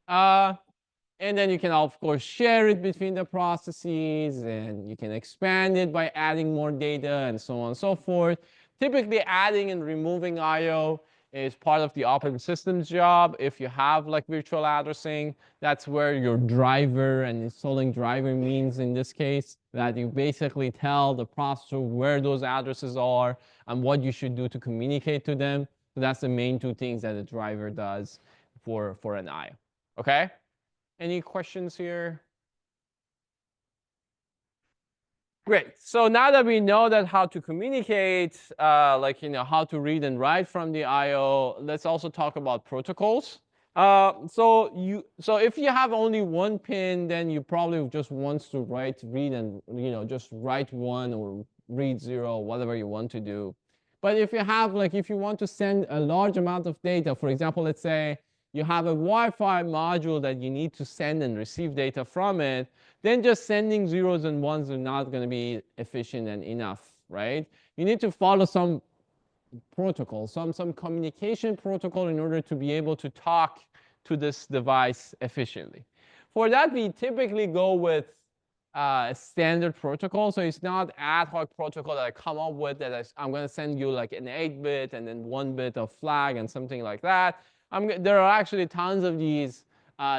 S1: And then you can, of course, share it between the processes, and you can expand it by adding more data and so on and so forth. Typically, adding and removing I/O is part of the operating system's job. If you have like virtual addressing, that's where your driver and installing driver means in this case that you basically tell the processor where those addresses are and what you should do to communicate to them. So that's the main two things that the driver does for an I/O. Okay? Any questions here? Great. So now that we know that how to communicate, how to read and write from the I/O, let's also talk about protocols. So if you have only one pin, then you probably just want to read and just write one or read zero, whatever you want to do. But if you have if you want to send a large amount of data, for example, let's say you have a Wi-Fi module that you need to send and receive data from it, then just sending zeros and ones are not going to be efficient and enough, right? You need to follow some protocol, some communication protocol in order to be able to talk to this device efficiently. For that, we typically go with a standard protocol. So it's not ad hoc protocol that I come up with that I'm going to send you like an 8-bit and then 1 bit of flag and something like that. There are actually tons of these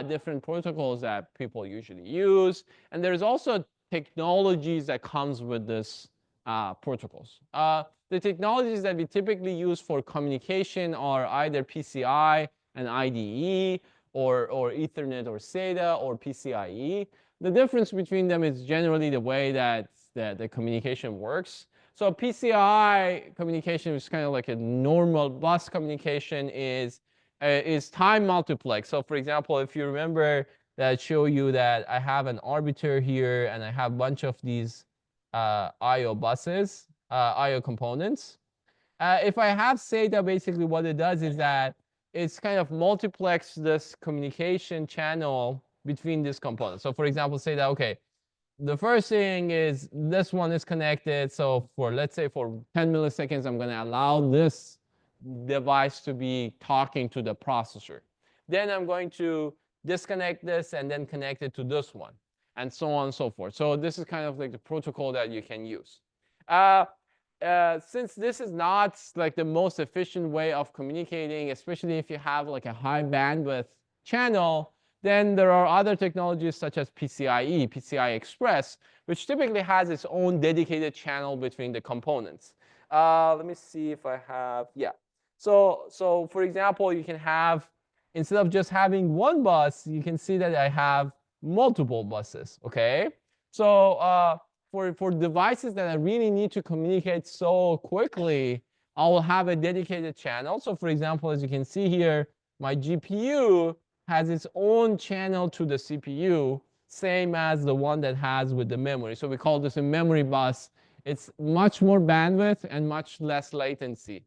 S1: different protocols that people usually use. And there's also technologies that comes with this protocols. The technologies that we typically use for communication are either PCI and IDE, or Ethernet or SATA or PCIe. The difference between them is generally the way that the communication works. So PCI communication is kind of like a normal bus communication is time multiplex. So for example, if you remember that I show you that I have an arbiter here and I have a bunch of these I/O buses, I/O components. If I have SATA, basically what it does is that it's kind of multiplex this communication channel between these components. So for example, say that, okay, the first thing is this one is connected. So for, let's say for 10 milliseconds, I'm gonna allow this device to be talking to the processor. Then I'm going to disconnect this and then connect it to this one, and so on and so forth. So this is kind of like the protocol that you can use. Since this is not like the most efficient way of communicating, especially if you have like a high bandwidth channel, then there are other technologies such as PCIe, PCI Express, which typically has its own dedicated channel between the components. Let me see if I have, yeah. So for example, you can have, instead of just having one bus, you can see that I have multiple buses, okay? So for devices that I really need to communicate so quickly, I will have a dedicated channel. So for example, as you can see here, my GPU has its own channel to the CPU, same as the one that has with the memory. So we call this a memory bus. It's much more bandwidth and much less latency.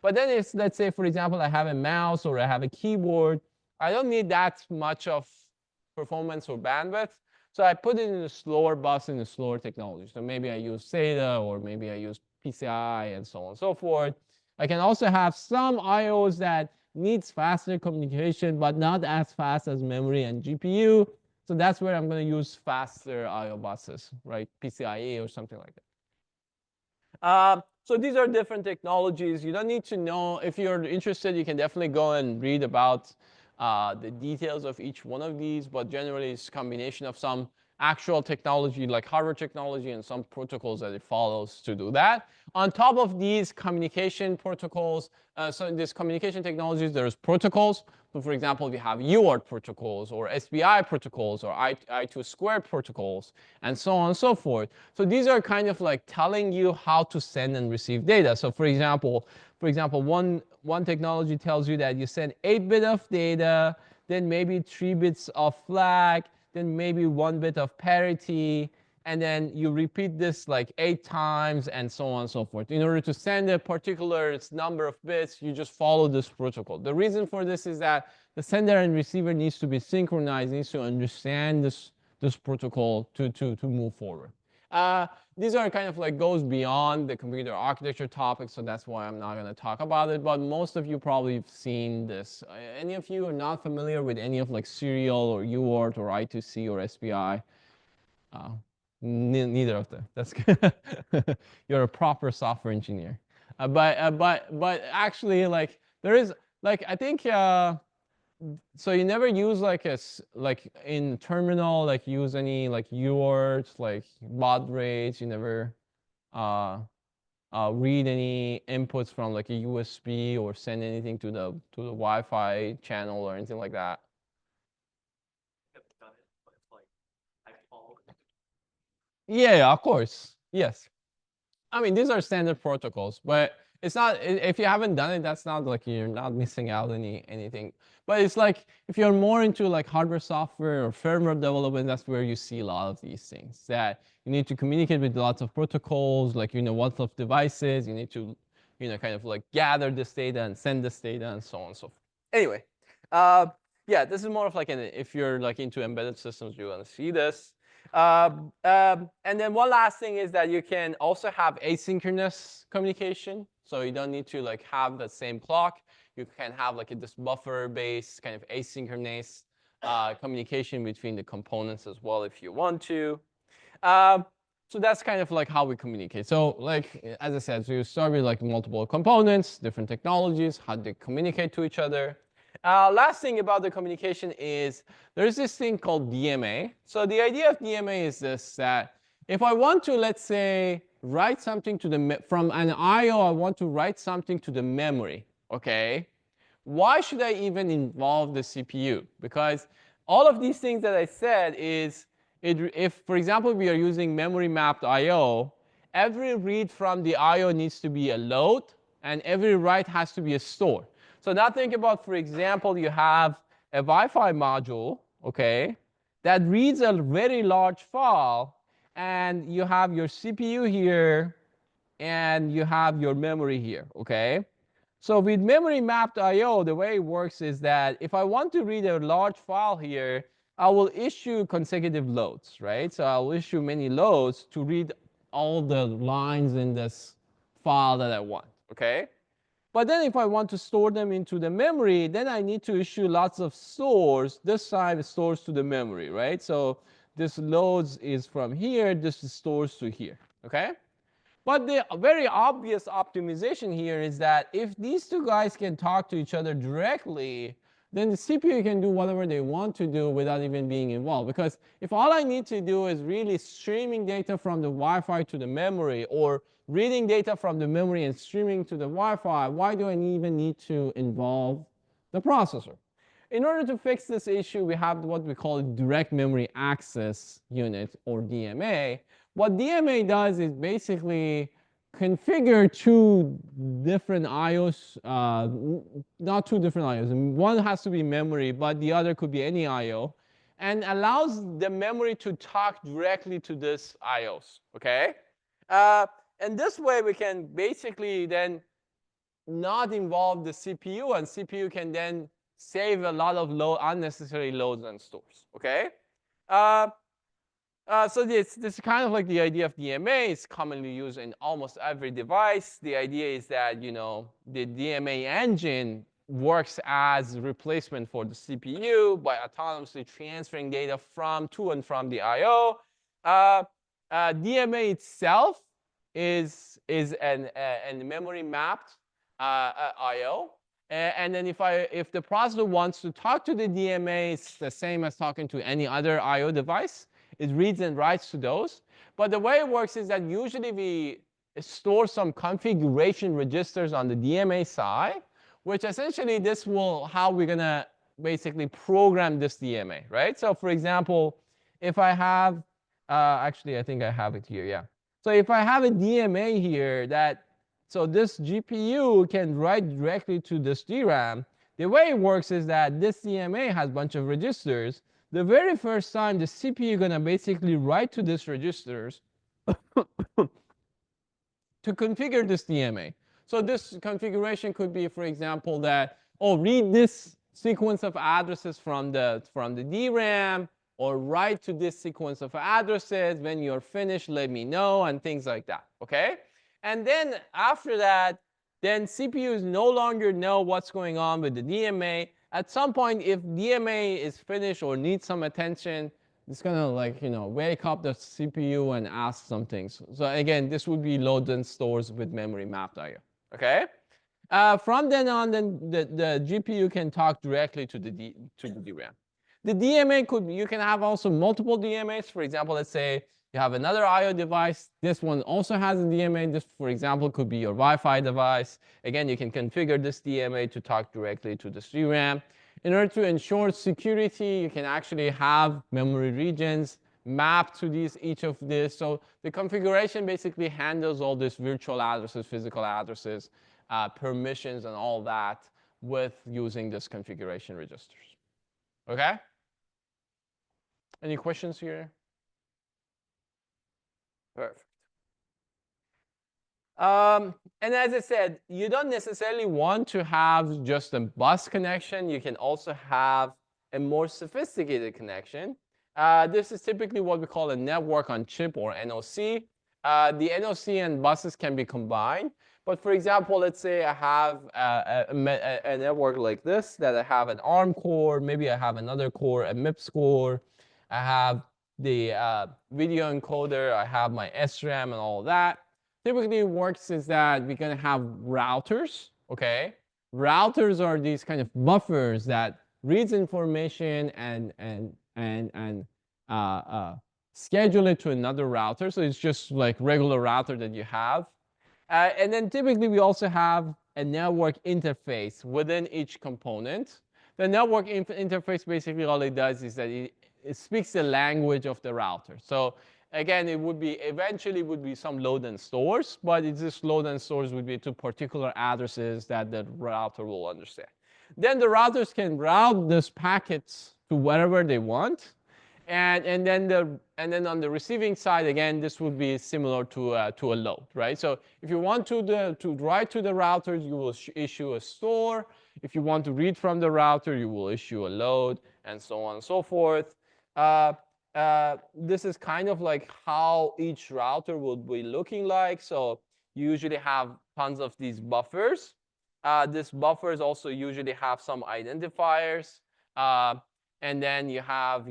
S1: But then if, let's say, for example, I have a mouse or I have a keyboard, I don't need that much of performance or bandwidth. So I put it in a slower bus in a slower technology. So maybe I use SATA or maybe I use PCI and so on and so forth. I can also have some IOs that needs faster communication, but not as fast as memory and GPU. So that's where I'm going to use faster IO buses, right? PCIe or something like that. So these are different technologies. You don't need to know. If you're interested, you can definitely go and read about the details of each one of these, but generally it's a combination of some actual technology like hardware technology and some protocols that it follows to do that. On top of these communication protocols, so in these communication technologies, there's protocols. So for example, we have UART protocols or SPI protocols or I2 squared protocols and so on and so forth. So these are kind of like telling you how to send and receive data. So for example, one technology tells you that you send 8 bits of data, then maybe 3 bits of flag, then maybe 1 bit of parity, and then you repeat this like 8 times and so on and so forth. In order to send a particular number of bits, you just follow this protocol. The reason for this is that the sender and receiver needs to be synchronized, needs to understand this protocol to move forward. These are kind of like goes beyond the computer architecture topic, so that's why I'm not going to talk about it. But most of you probably have seen this. Any of you are not familiar with any of like serial or UART or I2C or SPI? Neither of them. That's good. You're a proper software engineer. But actually, like there is like I think. So you never use like like in terminal like use any like UART like baud rates. You never read any inputs from like a USB or send anything to the Wi-Fi channel or anything like that. Yeah, of course. Yes. I mean, these are standard protocols, but it's not, if you haven't done it, that's not like you're not missing out anything. But it's like, if you're more into like hardware, software, or firmware development, that's where you see a lot of these things, that you need to communicate with lots of protocols, like, lots of devices, you need to, kind of like gather this data and send this data and so on and so forth. Anyway, yeah, this is more of like if you're like into embedded systems, you're gonna see this. And then one last thing is that you can also have asynchronous communication. So you don't need to like have the same clock. You can have like this buffer-based kind of asynchronous communication between the components as well if you want to. So that's kind of like how we communicate. So like, as I said, so you start with like multiple components, different technologies, how they communicate to each other. Last thing about the communication is there's this thing called DMA. So the idea of DMA is this, that if I want to, let's say, write something to the, from an IO, I want to write something to the memory, okay? Why should I even involve the CPU? Because all of these things that I said is, if, for example, we are using memory mapped IO, every read from the IO needs to be a load, and every write has to be a store. So now think about, for example, you have a Wi-Fi module, okay, that reads a very large file, and you have your CPU here, and you have your memory here, okay? So with memory mapped I/O, the way it works is that if I want to read a large file here, I will issue consecutive loads, right? So I'll issue many loads to read all the lines in this file that I want, okay? But then if I want to store them into the memory, then I need to issue lots of stores. This time it stores to the memory, right? So this loads is from here, this stores to here, okay? But the very obvious optimization here is that if these two guys can talk to each other directly, then the CPU can do whatever they want to do without even being involved. Because if all I need to do is really streaming data from the Wi-Fi to the memory, or reading data from the memory and streaming to the Wi-Fi, why do I even need to involve the processor? In order to fix this issue, we have what we call direct memory access unit, or DMA. What DMA does is basically configure two different IOs, not two different IOs. One has to be memory, but the other could be any IO, and allows the memory to talk directly to this IOs, okay? And this way we can basically then not involve the CPU, and CPU can then save a lot of unnecessary loads and stores, okay? So this is kind of like the idea of DMA. It's commonly used in almost every device. The idea is that, you know, the DMA engine works as a replacement for the CPU by autonomously transferring data to and from the I/O. DMA itself is a memory mapped I/O. And then if the processor wants to talk to the DMA, it's the same as talking to any other I/O device. It reads and writes to those. But the way it works is that usually we store some configuration registers on the DMA side, which essentially this will how we're gonna basically program this DMA, right? So for example, if I have, actually I think I have it here, yeah. So if I have a DMA here so this GPU can write directly to this DRAM, the way it works is that this DMA has a bunch of registers. The very first time, the CPU is going to basically write to these registers to configure this DMA. So this configuration could be, for example, that, oh, read this sequence of addresses from the DRAM, or write to this sequence of addresses. When you're finished, let me know, and things like that, okay? And then after that, then CPUs no longer know what's going on with the DMA. At some point, if DMA is finished or needs some attention, it's gonna, like, you know, wake up the CPU and ask some things. So again, this would be loads and stores with memory mapped I/O. Okay. From then on, then the GPU can talk directly to the DRAM. The DMA you can have also multiple DMAs. For example, let's say you have another I/O device. This one also has a DMA. This, for example, could be your Wi-Fi device. Again, you can configure this DMA to talk directly to the DRAM. In order to ensure security, you can actually have memory regions mapped to each of this. So the configuration basically handles all these virtual addresses, physical addresses, permissions, and all that with using this configuration registers. Okay? Any questions here? Perfect. And as I said, you don't necessarily want to have just a bus connection. You can also have a more sophisticated connection. This is typically what we call a network on chip, or NOC. The NOC and buses can be combined. But for example, let's say I have a network like this, that I have an ARM core, maybe I have another core, a MIPS core, I have the video encoder, I have my SRAM and all that. Typically it works is that we're going to have routers, okay? Routers are these kind of buffers that reads information and schedule it to another router. So it's just like regular router that you have. And then typically we also have a network interface within each component. The network interface basically all it does is that it speaks the language of the router. So again, it would be eventually would be some load and stores, but it's just load and stores would be to particular addresses that the router will understand. Then the routers can route these packets to wherever they want. And then on the receiving side, again, this would be similar to a load, right? So if you want to write to the routers, you will issue a store. If you want to read from the router, you will issue a load, and so on and so forth. This is kind of like how each router would be looking like. So you usually have tons of these buffers. These buffers also usually have some identifiers. And then you have,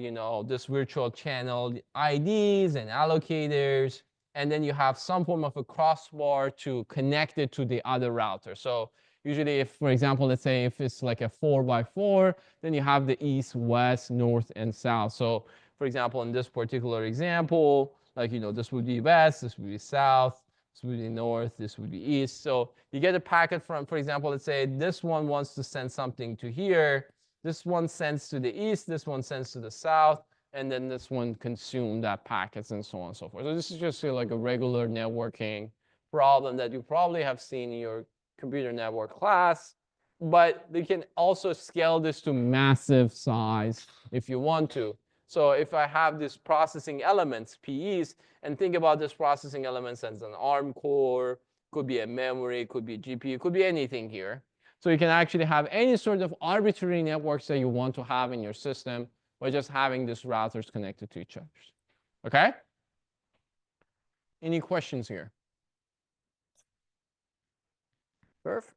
S1: this virtual channel IDs and allocators. And then you have some form of a crossbar to connect it to the other router. So usually if, for example, let's say if it's like a 4x4, then you have the east, west, north, and south. So for example, in this particular example, like, this would be west, this would be south, this would be north, this would be east. So you get a packet from, for example, let's say this one wants to send something to here. This one sends to the east, this one sends to the south, and then this one consumes that packets and so on and so forth. So this is just like a regular networking problem that you probably have seen in your computer network class, but you can also scale this to massive size if you want to. So if I have these processing elements, PEs, and think about this processing elements as an ARM core, could be a memory, could be a GPU, could be anything here. So you can actually have any sort of arbitrary networks that you want to have in your system by just having these routers connected to each other. Okay? Any questions here? Perfect.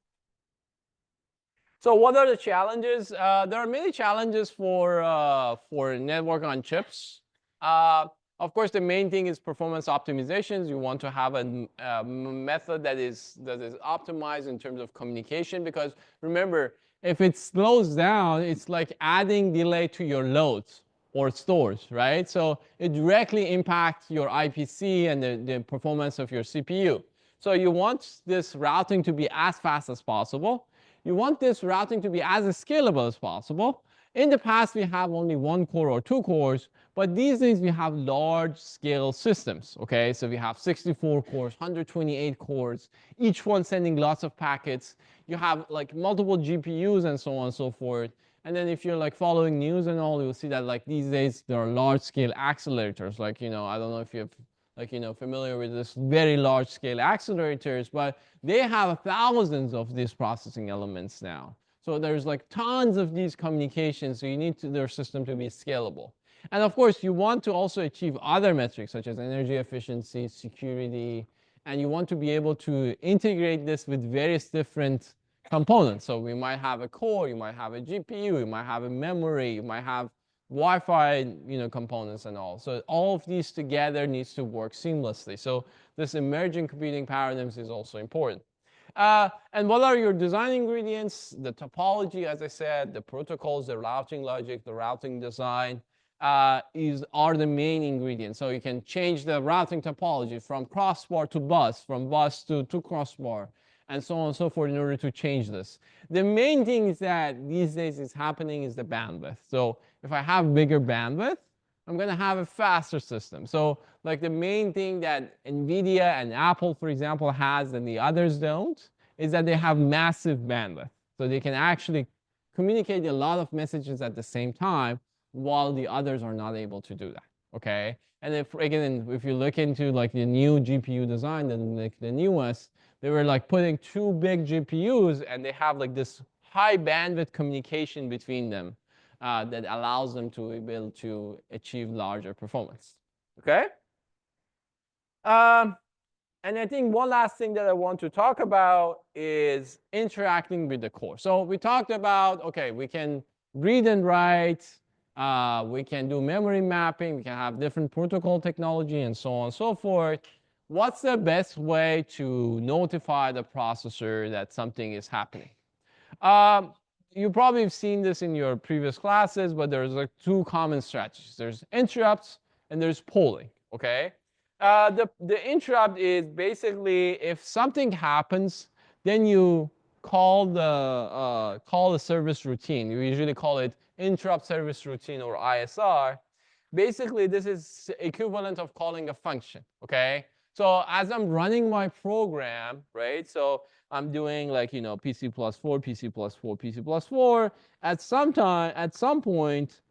S1: So what are the challenges? There are many challenges for network on chips. Of course, the main thing is performance optimizations. You want to have a method that is optimized in terms of communication, because remember, if it slows down, it's like adding delay to your loads or stores, right? So it directly impacts your IPC and the performance of your CPU. So you want this routing to be as fast as possible. You want this routing to be as scalable as possible. In the past, we have only one core or two cores, but these days we have large scale systems, okay? So we have 64 cores, 128 cores, each one sending lots of packets. You have like multiple GPUs and so on and so forth. And then if you're like following news and all, you'll see that like these days there are large scale accelerators. Like, I don't know if you have like, familiar with this very large scale accelerators, but they have thousands of these processing elements now. So there's like tons of these communications, so you need their system to be scalable. And of course, you want to also achieve other metrics such as energy efficiency, security, and you want to be able to integrate this with various different components. So we might have a core, you might have a GPU, you might have a memory, you might have Wi-Fi, components and all. So all of these together needs to work seamlessly. So this emerging computing paradigms is also important. And what are your design ingredients? The topology, as I said, the protocols, the routing logic, the routing design are the main ingredients. So you can change the routing topology from crossbar to bus, from bus to crossbar, and so on and so forth in order to change this. The main thing is that these days is happening is the bandwidth. So if I have bigger bandwidth, I'm going to have a faster system. So like the main thing that NVIDIA and Apple, for example, has and the others don't, is that they have massive bandwidth. So they can actually communicate a lot of messages at the same time while the others are not able to do that, okay? And if, again, if you look into like the new GPU design, the newest, they were like putting two big GPUs and they have like this high bandwidth communication between them. That allows them to be able to achieve larger performance. Okay? And I think one last thing that I want to talk about is interacting with the core. So we talked about, okay, we can read and write, we can do memory mapping, we can have different protocol technology and so on and so forth. What's the best way to notify the processor that something is happening? You probably have seen this in your previous classes, but there's like two common strategies. There's interrupts and there's polling, okay? The interrupt is basically if something happens, then you call the service routine. You usually call it interrupt service routine or ISR. Basically, this is equivalent of calling a function, okay? So as I'm running my program, right? So I'm doing like, PC plus 4, PC plus 4, PC plus 4. At some point,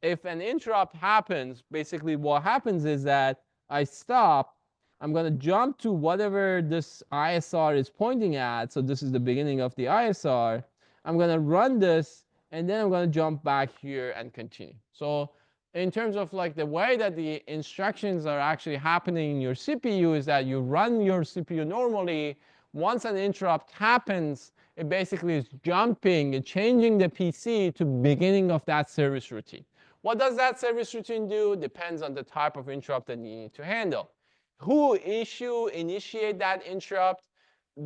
S1: if an interrupt happens, basically what happens is that I stop. I'm going to jump to whatever this ISR is pointing at. So this is the beginning of the ISR. I'm going to run this, and then I'm going to jump back here and continue. So in terms of like the way that the instructions are actually happening in your CPU is that you run your CPU normally. Once an interrupt happens, it basically is jumping, changing the PC to beginning of that service routine. What does that service routine do? Depends on the type of interrupt that you need to handle. Who initiate that interrupt?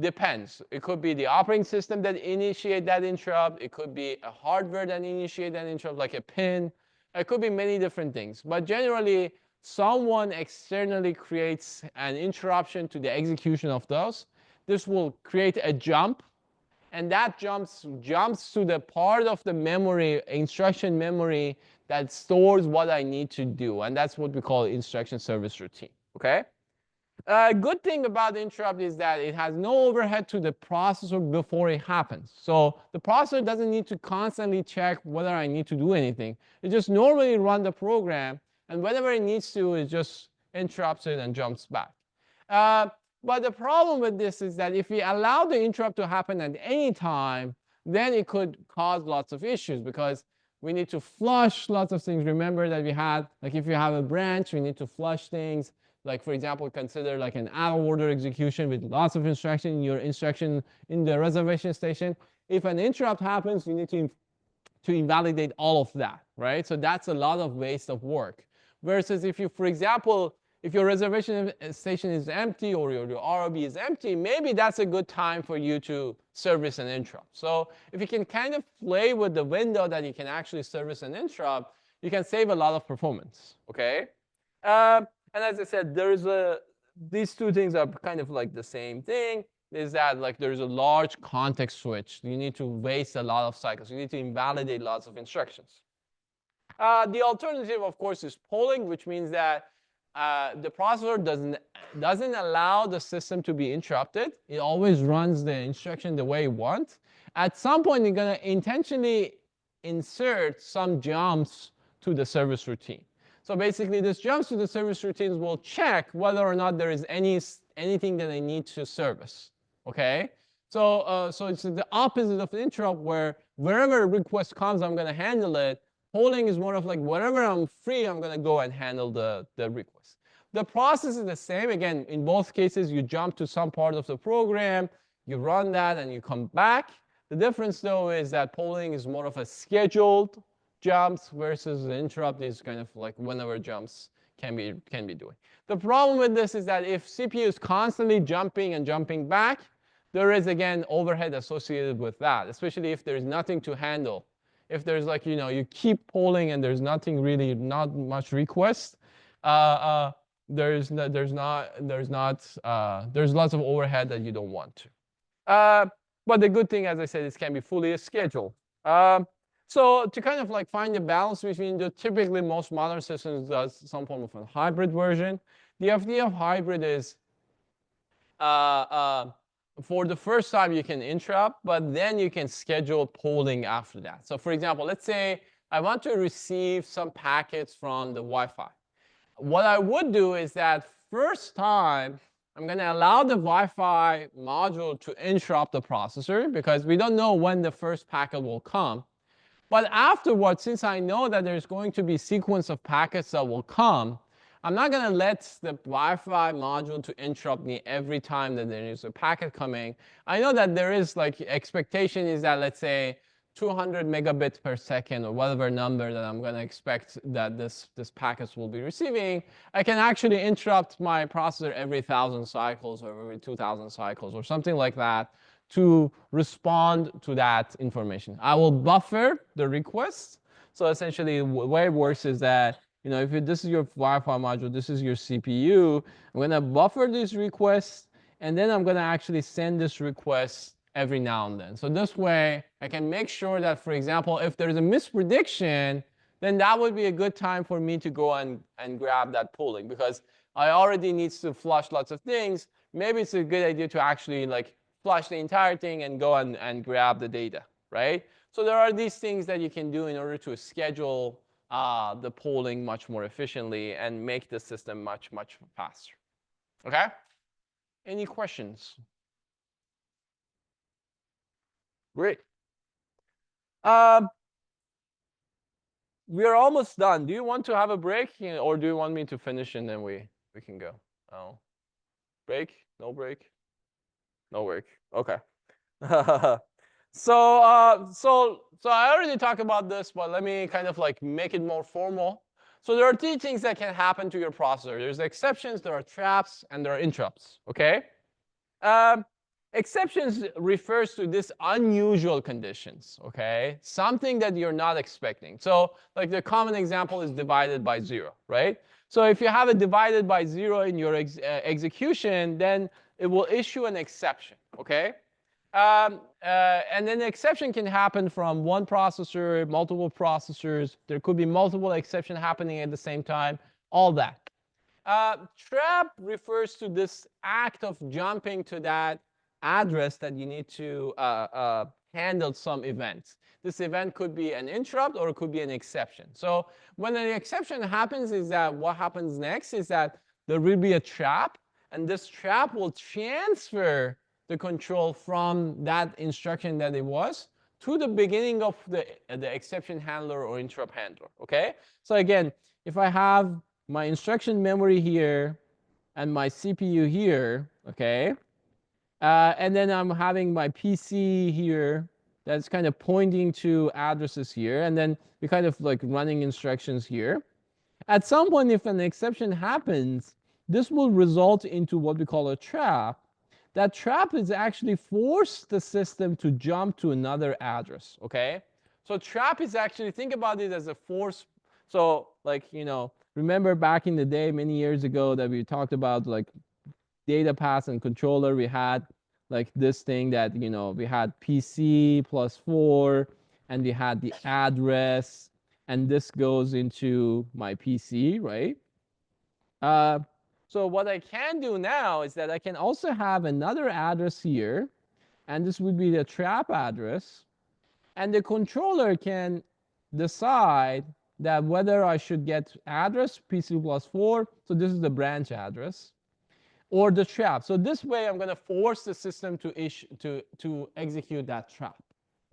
S1: Depends. It could be the operating system that initiate that interrupt. It could be a hardware that initiate that interrupt, like a pin. It could be many different things. But generally, someone externally creates an interruption to the execution of those. This will create a jump, and that jumps to the part of the memory, instruction memory, that stores what I need to do. And that's what we call instruction service routine, okay? Good thing about the interrupt is that it has no overhead to the processor before it happens. So the processor doesn't need to constantly check whether I need to do anything. It just normally runs the program, and whenever it needs to, it just interrupts it and jumps back. But the problem with this is that if we allow the interrupt to happen at any time, then it could cause lots of issues because we need to flush lots of things. Remember that we had, like if you have a branch, we need to flush things. Like for example, consider like an out of order execution with lots of instruction in your instruction in the reservation station. If an interrupt happens, you need to invalidate all of that, right? So that's a lot of waste of work. Versus if you, for example, if your reservation station is empty or your ROB is empty, maybe that's a good time for you to service an interrupt. So if you can kind of play with the window that you can actually service an interrupt, you can save a lot of performance, okay? And as I said, these two things are kind of like the same thing, is that like there's a large context switch. You need to waste a lot of cycles. You need to invalidate lots of instructions. The alternative, of course, is polling, which means that the processor doesn't allow the system to be interrupted. It always runs the instruction the way it wants. At some point, you're going to intentionally insert some jumps to the service routine. So basically, these jumps to the service routines will check whether or not there is anything that I need to service. Okay? So it's the opposite of the interrupt, where wherever a request comes, I'm going to handle it. Polling is more of like wherever I'm free, I'm going to go and handle the request. The process is the same. Again, in both cases, you jump to some part of the program, you run that, and you come back. The difference, though, is that polling is more of a scheduled jumps versus the interrupt is kind of like whenever jumps can be doing. The problem with this is that if CPU is constantly jumping and jumping back, there is, again, overhead associated with that, especially if there's nothing to handle. If there's like, you keep polling and there's nothing really, not much request, there's lots of overhead that you don't want to. But the good thing, as I said, is can be fully scheduled. So to kind of like find the balance between typically most modern systems does some form of a hybrid version. The idea of hybrid is for the first time, you can interrupt, but then you can schedule polling after that. So for example, let's say I want to receive some packets from the Wi-Fi. What I would do is that first time, I'm going to allow the Wi-Fi module to interrupt the processor because we don't know when the first packet will come. But afterwards, since I know that there's going to be a sequence of packets that will come, I'm not going to let the Wi-Fi module to interrupt me every time that there is a packet coming. I know that there is like expectation is that, let's say, 200 megabits per second or whatever number that I'm going to expect that this packets will be receiving. I can actually interrupt my processor every 1,000 cycles or every 2,000 cycles or something like that to respond to that information. I will buffer the request. So essentially, the way it works is that if this is your Wi-Fi module, this is your CPU, I'm going to buffer these requests, and then I'm going to actually send this request every now and then. So this way, I can make sure that, for example, if there's a misprediction, then that would be a good time for me to go and grab that pooling, because I already need to flush lots of things. Maybe it's a good idea to actually like flush the entire thing and go and grab the data, right? So there are these things that you can do in order to schedule the polling much more efficiently and make the system much, much faster. Okay? Any questions? Great. We are almost done. Do you want to have a break, or do you want me to finish and then we can go? Oh, break? No break? No break. Okay. So I already talked about this, but let me kind of like make it more formal. So there are three things that can happen to your processor. There's exceptions, there are traps, and there are interrupts. Okay. Exceptions refers to this unusual conditions. Okay, something that you're not expecting. So like the common example is divided by 0, right? So if you have a divided by 0 in your execution, then it will issue an exception. Okay. And then the exception can happen from one processor, multiple processors. There could be multiple exceptions happening at the same time, all that. Trap refers to this act of jumping to that address that you need to handle some events. This event could be an interrupt or it could be an exception. So when an exception happens, is that what happens next is that there will be a trap, and this trap will transfer the control from that instruction that it was to the beginning of the exception handler or interrupt handler. Okay? So again, if I have my instruction memory here and my CPU here, okay, and then I'm having my PC here that's kind of pointing to addresses here, and then we're kind of like running instructions here. At some point, if an exception happens, this will result into what we call a trap. That trap is actually force the system to jump to another address, okay? So trap is actually, think about it as a force. So like, remember back in the day, many years ago, that we talked about like data paths and controller. We had like this thing that, we had PC plus 4, and we had the address, and this goes into my PC, right? So what I can do now is that I can also have another address here, and this would be the trap address. And the controller can decide that whether I should get address PC plus 4, so this is the branch address, or the trap. So this way, I'm going to force the system to execute that trap.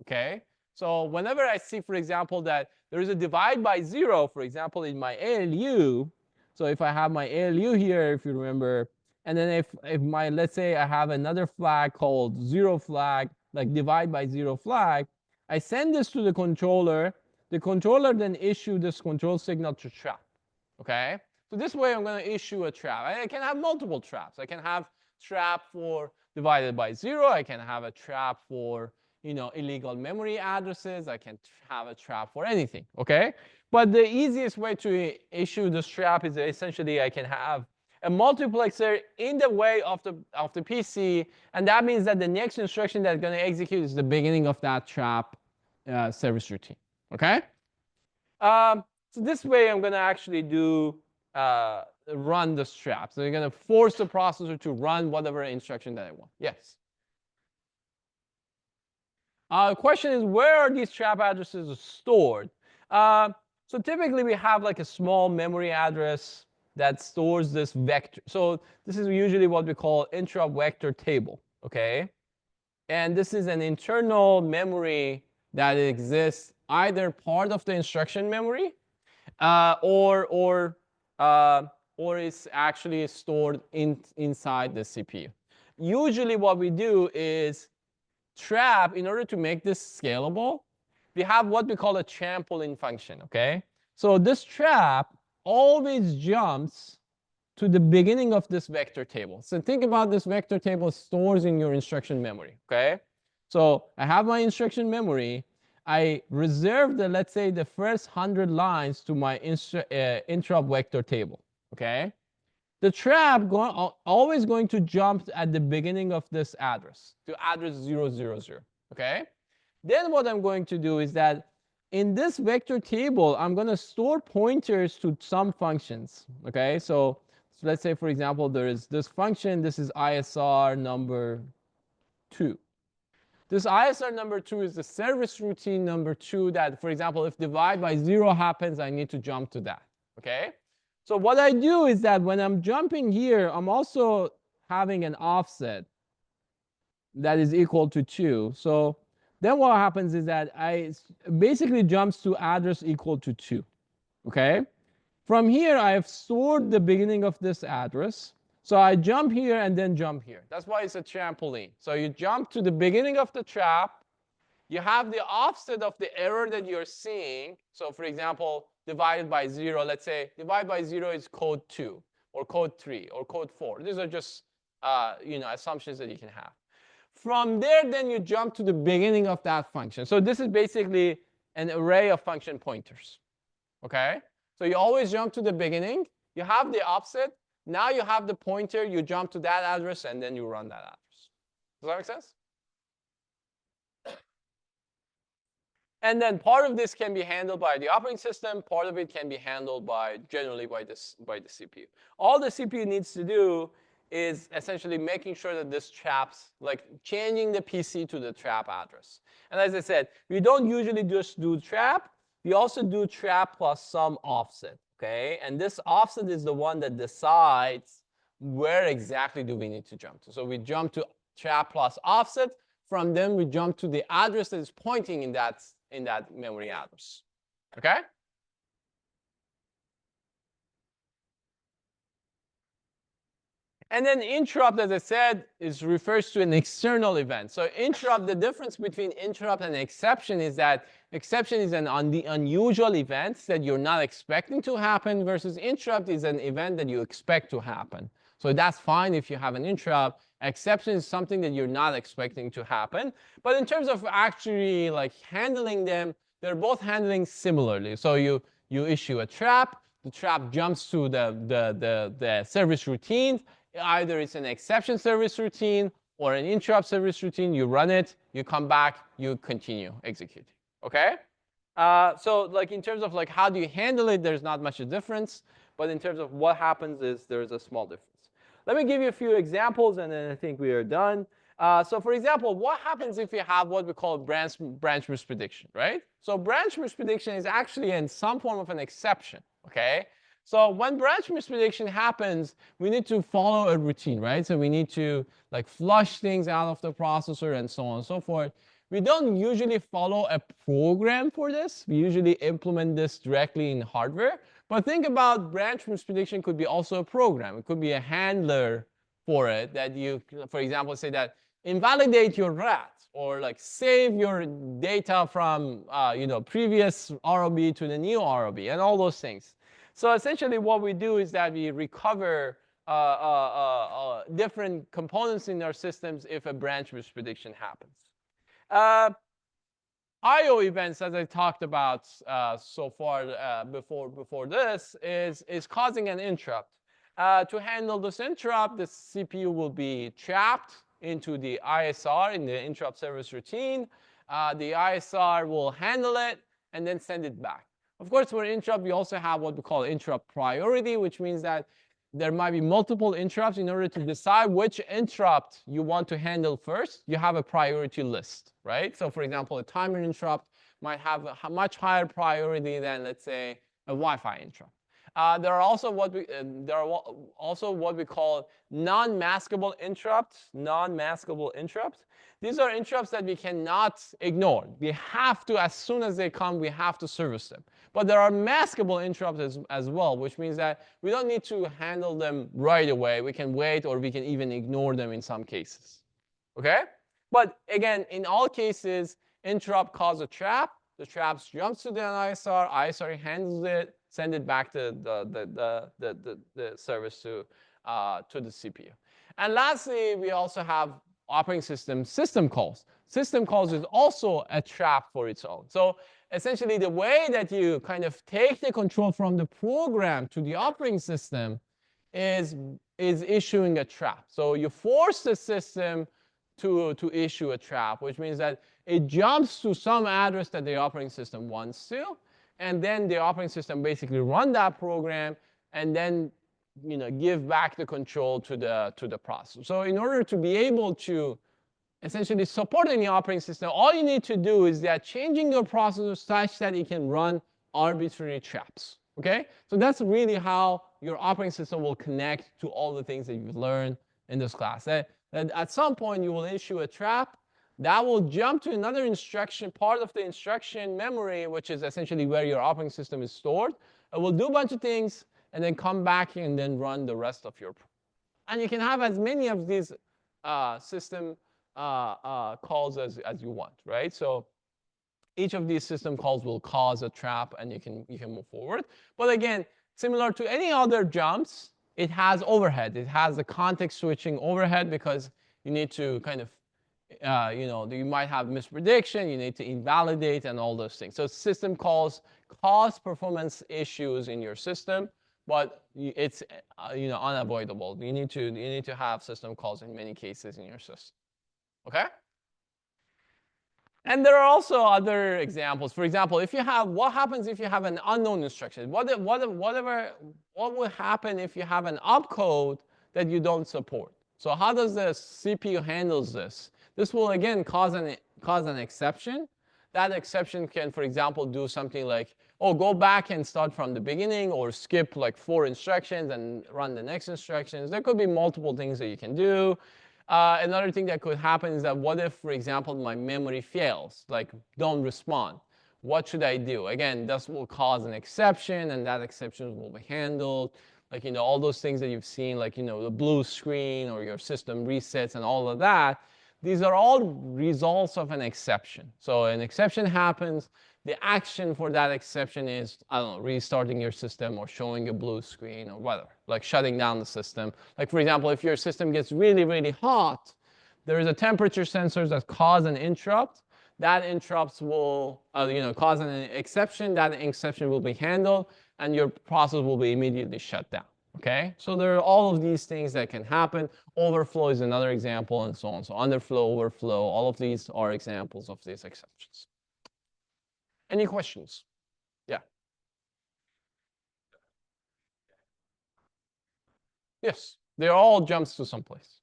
S1: Okay? So whenever I see, for example, that there is a divide by 0, for example, in my ALU, so if I have my ALU here, if you remember, and then if my, let's say I have another flag called 0 flag, like divide by 0 flag, I send this to the controller. The controller then issue this control signal to trap. Okay? So this way, I'm going to issue a trap. I can have multiple traps. I can have trap for divided by 0. I can have a trap for illegal memory addresses. I can have a trap for anything. Okay? But the easiest way to issue this trap is essentially I can have a multiplexer in the way of the PC, and that means that the next instruction that's going to execute is the beginning of that trap service routine. Okay? So this way, I'm going to actually do run this trap. So you're going to force the processor to run whatever instruction that I want. Yes? The question is, where are these trap addresses stored? So typically, we have like a small memory address that stores this vector. So this is usually what we call interrupt vector table. Okay? And this is an internal memory that exists either part of the instruction memory or it's actually stored inside the CPU. Usually what we do is trap, in order to make this scalable, we have what we call a trampoline function, okay? So this trap always jumps to the beginning of this vector table. So think about this vector table stores in your instruction memory, okay? So I have my instruction memory. I reserve the, let's say, the first 100 lines to my interrupt vector table, okay? The trap always going to jump at the beginning of this address to address 000, okay? Then what I'm going to do is that in this vector table, I'm going to store pointers to some functions, okay? So let's say, for example, there is this function. This is ISR number 2. This ISR number 2 is the service routine number 2 that, for example, if divide by 0 happens, I need to jump to that, okay? So what I do is that when I'm jumping here, I'm also having an offset that is equal to 2. So then what happens is that I basically jumps to address equal to 2, okay? From here, I have stored the beginning of this address. So I jump here and then jump here. That's why it's a trampoline. So you jump to the beginning of the trap. You have the offset of the error that you're seeing. So for example, divided by 0, let's say divide by 0 is code 2 or code 3 or code 4. These are just assumptions that you can have. From there, then you jump to the beginning of that function. So this is basically an array of function pointers, okay? So you always jump to the beginning. You have the offset. Now you have the pointer. You jump to that address, and then you run that address. Does that make sense? And then part of this can be handled by the operating system. Part of it can be handled generally by the CPU. All the CPU needs to do is essentially making sure that this traps, like changing the PC to the trap address. And as I said, we don't usually just do trap. We also do trap plus some offset, okay? And this offset is the one that decides where exactly do we need to jump to. So we jump to trap plus offset. From them, we jump to the address that is pointing in that memory address, okay? And then interrupt, as I said, refers to an external event. So interrupt, the difference between interrupt and exception is that exception is an unusual event that you're not expecting to happen, versus interrupt is an event that you expect to happen. So that's fine if you have an interrupt. Exception is something that you're not expecting to happen. But in terms of actually like handling them, they're both handling similarly. So you issue a trap. The trap jumps to the service routine. Either it's an exception service routine or an interrupt service routine. You run it, you come back, you continue executing, okay? So like in terms of like how do you handle it, there's not much of a difference. But in terms of what happens is there's a small difference. Let me give you a few examples, and then I think we are done. So for example, what happens if you have what we call branch misprediction, right? So branch misprediction is actually in some form of an exception, okay? So when branch misprediction happens, we need to follow a routine, right? So we need to like flush things out of the processor and so on and so forth. We don't usually follow a program for this. We usually implement this directly in hardware. But think about branch misprediction could be also a program. It could be a handler for it that you, for example, say that invalidate your rat or like save your data from previous ROB to the new ROB and all those things. So essentially what we do is that we recover different components in our systems if a branch misprediction happens. I/O events, as I talked about so far before this, is causing an interrupt. To handle this interrupt, the CPU will be trapped into the ISR, in the interrupt service routine. The ISR will handle it and then send it back. Of course, for interrupt, we also have what we call interrupt priority, which means that there might be multiple interrupts. In order to decide which interrupt you want to handle first, you have a priority list, right? So for example, a timer interrupt might have a much higher priority than, let's say, a Wi-Fi interrupt. There are also what we call non-maskable interrupts. Non-maskable interrupts. These are interrupts that we cannot ignore. We have to, as soon as they come, we have to service them. But there are maskable interrupts as well, which means that we don't need to handle them right away. We can wait, or we can even ignore them in some cases. Okay? But again, in all cases, interrupt causes a trap. The trap jumps to the ISR. ISR handles it, send it back to the service to the CPU. And lastly, we also have operating system calls. System calls is also a trap for its own. So essentially, the way that you kind of take the control from the program to the operating system is issuing a trap. So you force the system to issue a trap, which means that it jumps to some address that the operating system wants to, and then the operating system basically run that program and then give back the control to the processor. So in order to be able to essentially support any operating system, all you need to do is that changing your processor such that it can run arbitrary traps. Okay? So that's really how your operating system will connect to all the things that you've learned in this class. That at some point you will issue a trap that will jump to another instruction, part of the instruction memory, which is essentially where your operating system is stored. It will do a bunch of things and then come back and then run the rest of your program. And you can have as many of these system calls as you want, right? So each of these system calls will cause a trap, and you can move forward. But again, similar to any other jumps, it has overhead. It has a context switching overhead because you need to kind of, you might have misprediction, you need to invalidate, and all those things. So system calls cause performance issues in your system, but it's unavoidable. You need to have system calls in many cases in your system. Okay? And there are also other examples. For example, what happens if you have an unknown instruction? What will happen if you have an opcode that you don't support? So how does the CPU handles this? This will again cause an exception. That exception can, for example, do something like, oh, go back and start from the beginning, or skip like 4 instructions and run the next instructions. There could be multiple things that you can do. Another thing that could happen is that what if, for example, my memory fails, like don't respond? What should I do? Again, this will cause an exception, and that exception will be handled. Like, all those things that you've seen, like, the blue screen or your system resets and all of that. These are all results of an exception. So an exception happens. The action for that exception is, I don't know, restarting your system or showing a blue screen or whatever, like shutting down the system. Like, for example, if your system gets really, really hot, there is a temperature sensor that cause an interrupt. That interrupts will cause an exception. That exception will be handled, and your process will be immediately shut down. Okay, so there are all of these things that can happen. Overflow is another example, and so on. So underflow, overflow, all of these are examples of these exceptions. Any questions? Yeah. Yes, they're all jumps to someplace.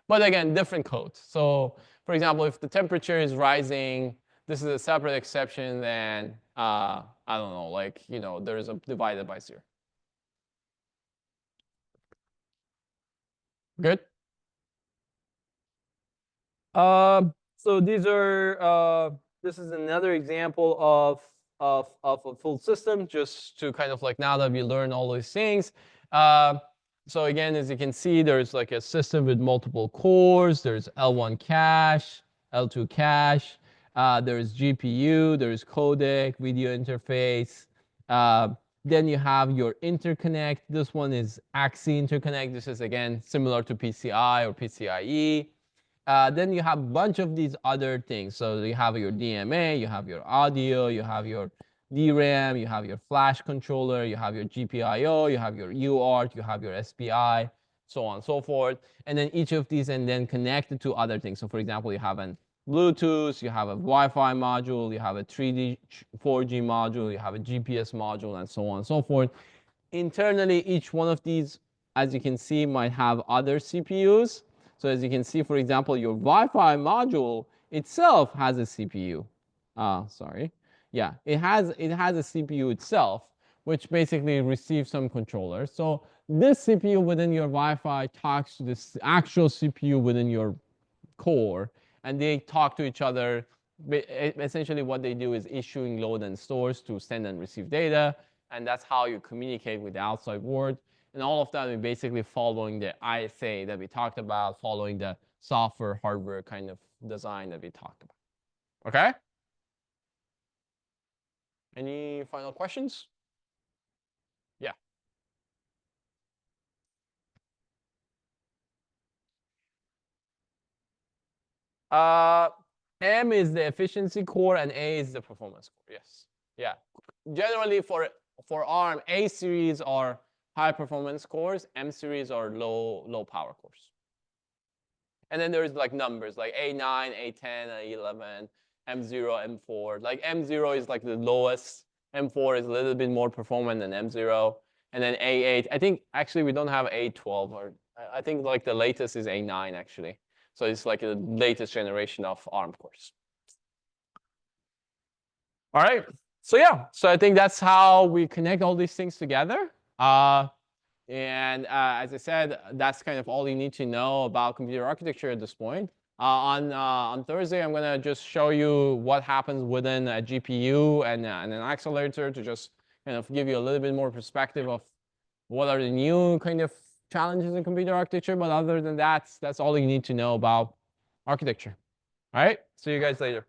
S1: But again, different codes. So for example, if the temperature is rising, this is a separate exception than, I don't know, like, there is a divided by 0. Good?
S2: So this is another example of a full system,
S1: Just to kind of like, now that we learn all these things. So again, as you can see, there's like a system with multiple cores. There's L1 cache, L2 cache. There's GPU, there's codec, video interface. Then you have your interconnect. This one is AXI interconnect. This is again similar to PCI or PCIe. Then you have a bunch of these other things. So you have your DMA, you have your audio, you have your DRAM, you have your flash controller, you have your GPIO, you have your UART, you have your SPI, so on and so forth. And then each of these and then connected to other things. So for example, you have an Bluetooth, you have a Wi-Fi module, you have a 3D 4G module, you have a GPS module, and so on and so forth. Internally, each one of these, as you can see, might have other CPUs. So as you can see, for example, your Wi-Fi module itself has a CPU. Sorry. Yeah, it has a CPU itself, which basically receives some controllers. So this CPU within your Wi-Fi talks to this actual CPU within your core, and they talk to each other. Essentially, what they do is issuing load and stores to send and receive data, and that's how you communicate with the outside world. And all of that is basically following the ISA that we talked about, following the software, hardware kind of design that we talked about. Okay? Any final questions? Yeah.
S2: M is the efficiency core and A is the performance core. Yes. Yeah. Generally for ARM, A series are high performance cores, M series are low power cores. And then there's like numbers like A9, A10, A11, M0, M4. Like M0 is like the lowest. M4 is a little bit more performant than M0. And then A8, I think actually we don't have A12 or I think like the latest is A9 actually. So it's like the latest generation of ARM cores. All right. So yeah, so I think that's how we connect all these things together. And as I said, that's kind of all you need to know about computer architecture at this point. On Thursday, I'm going to just show you what happens within a GPU and an accelerator to just kind of give you a little bit more perspective of what are the new kind of challenges in computer architecture. But other than that, that's all you need to know about architecture. All right, see you guys later.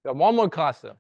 S2: Got one more class though.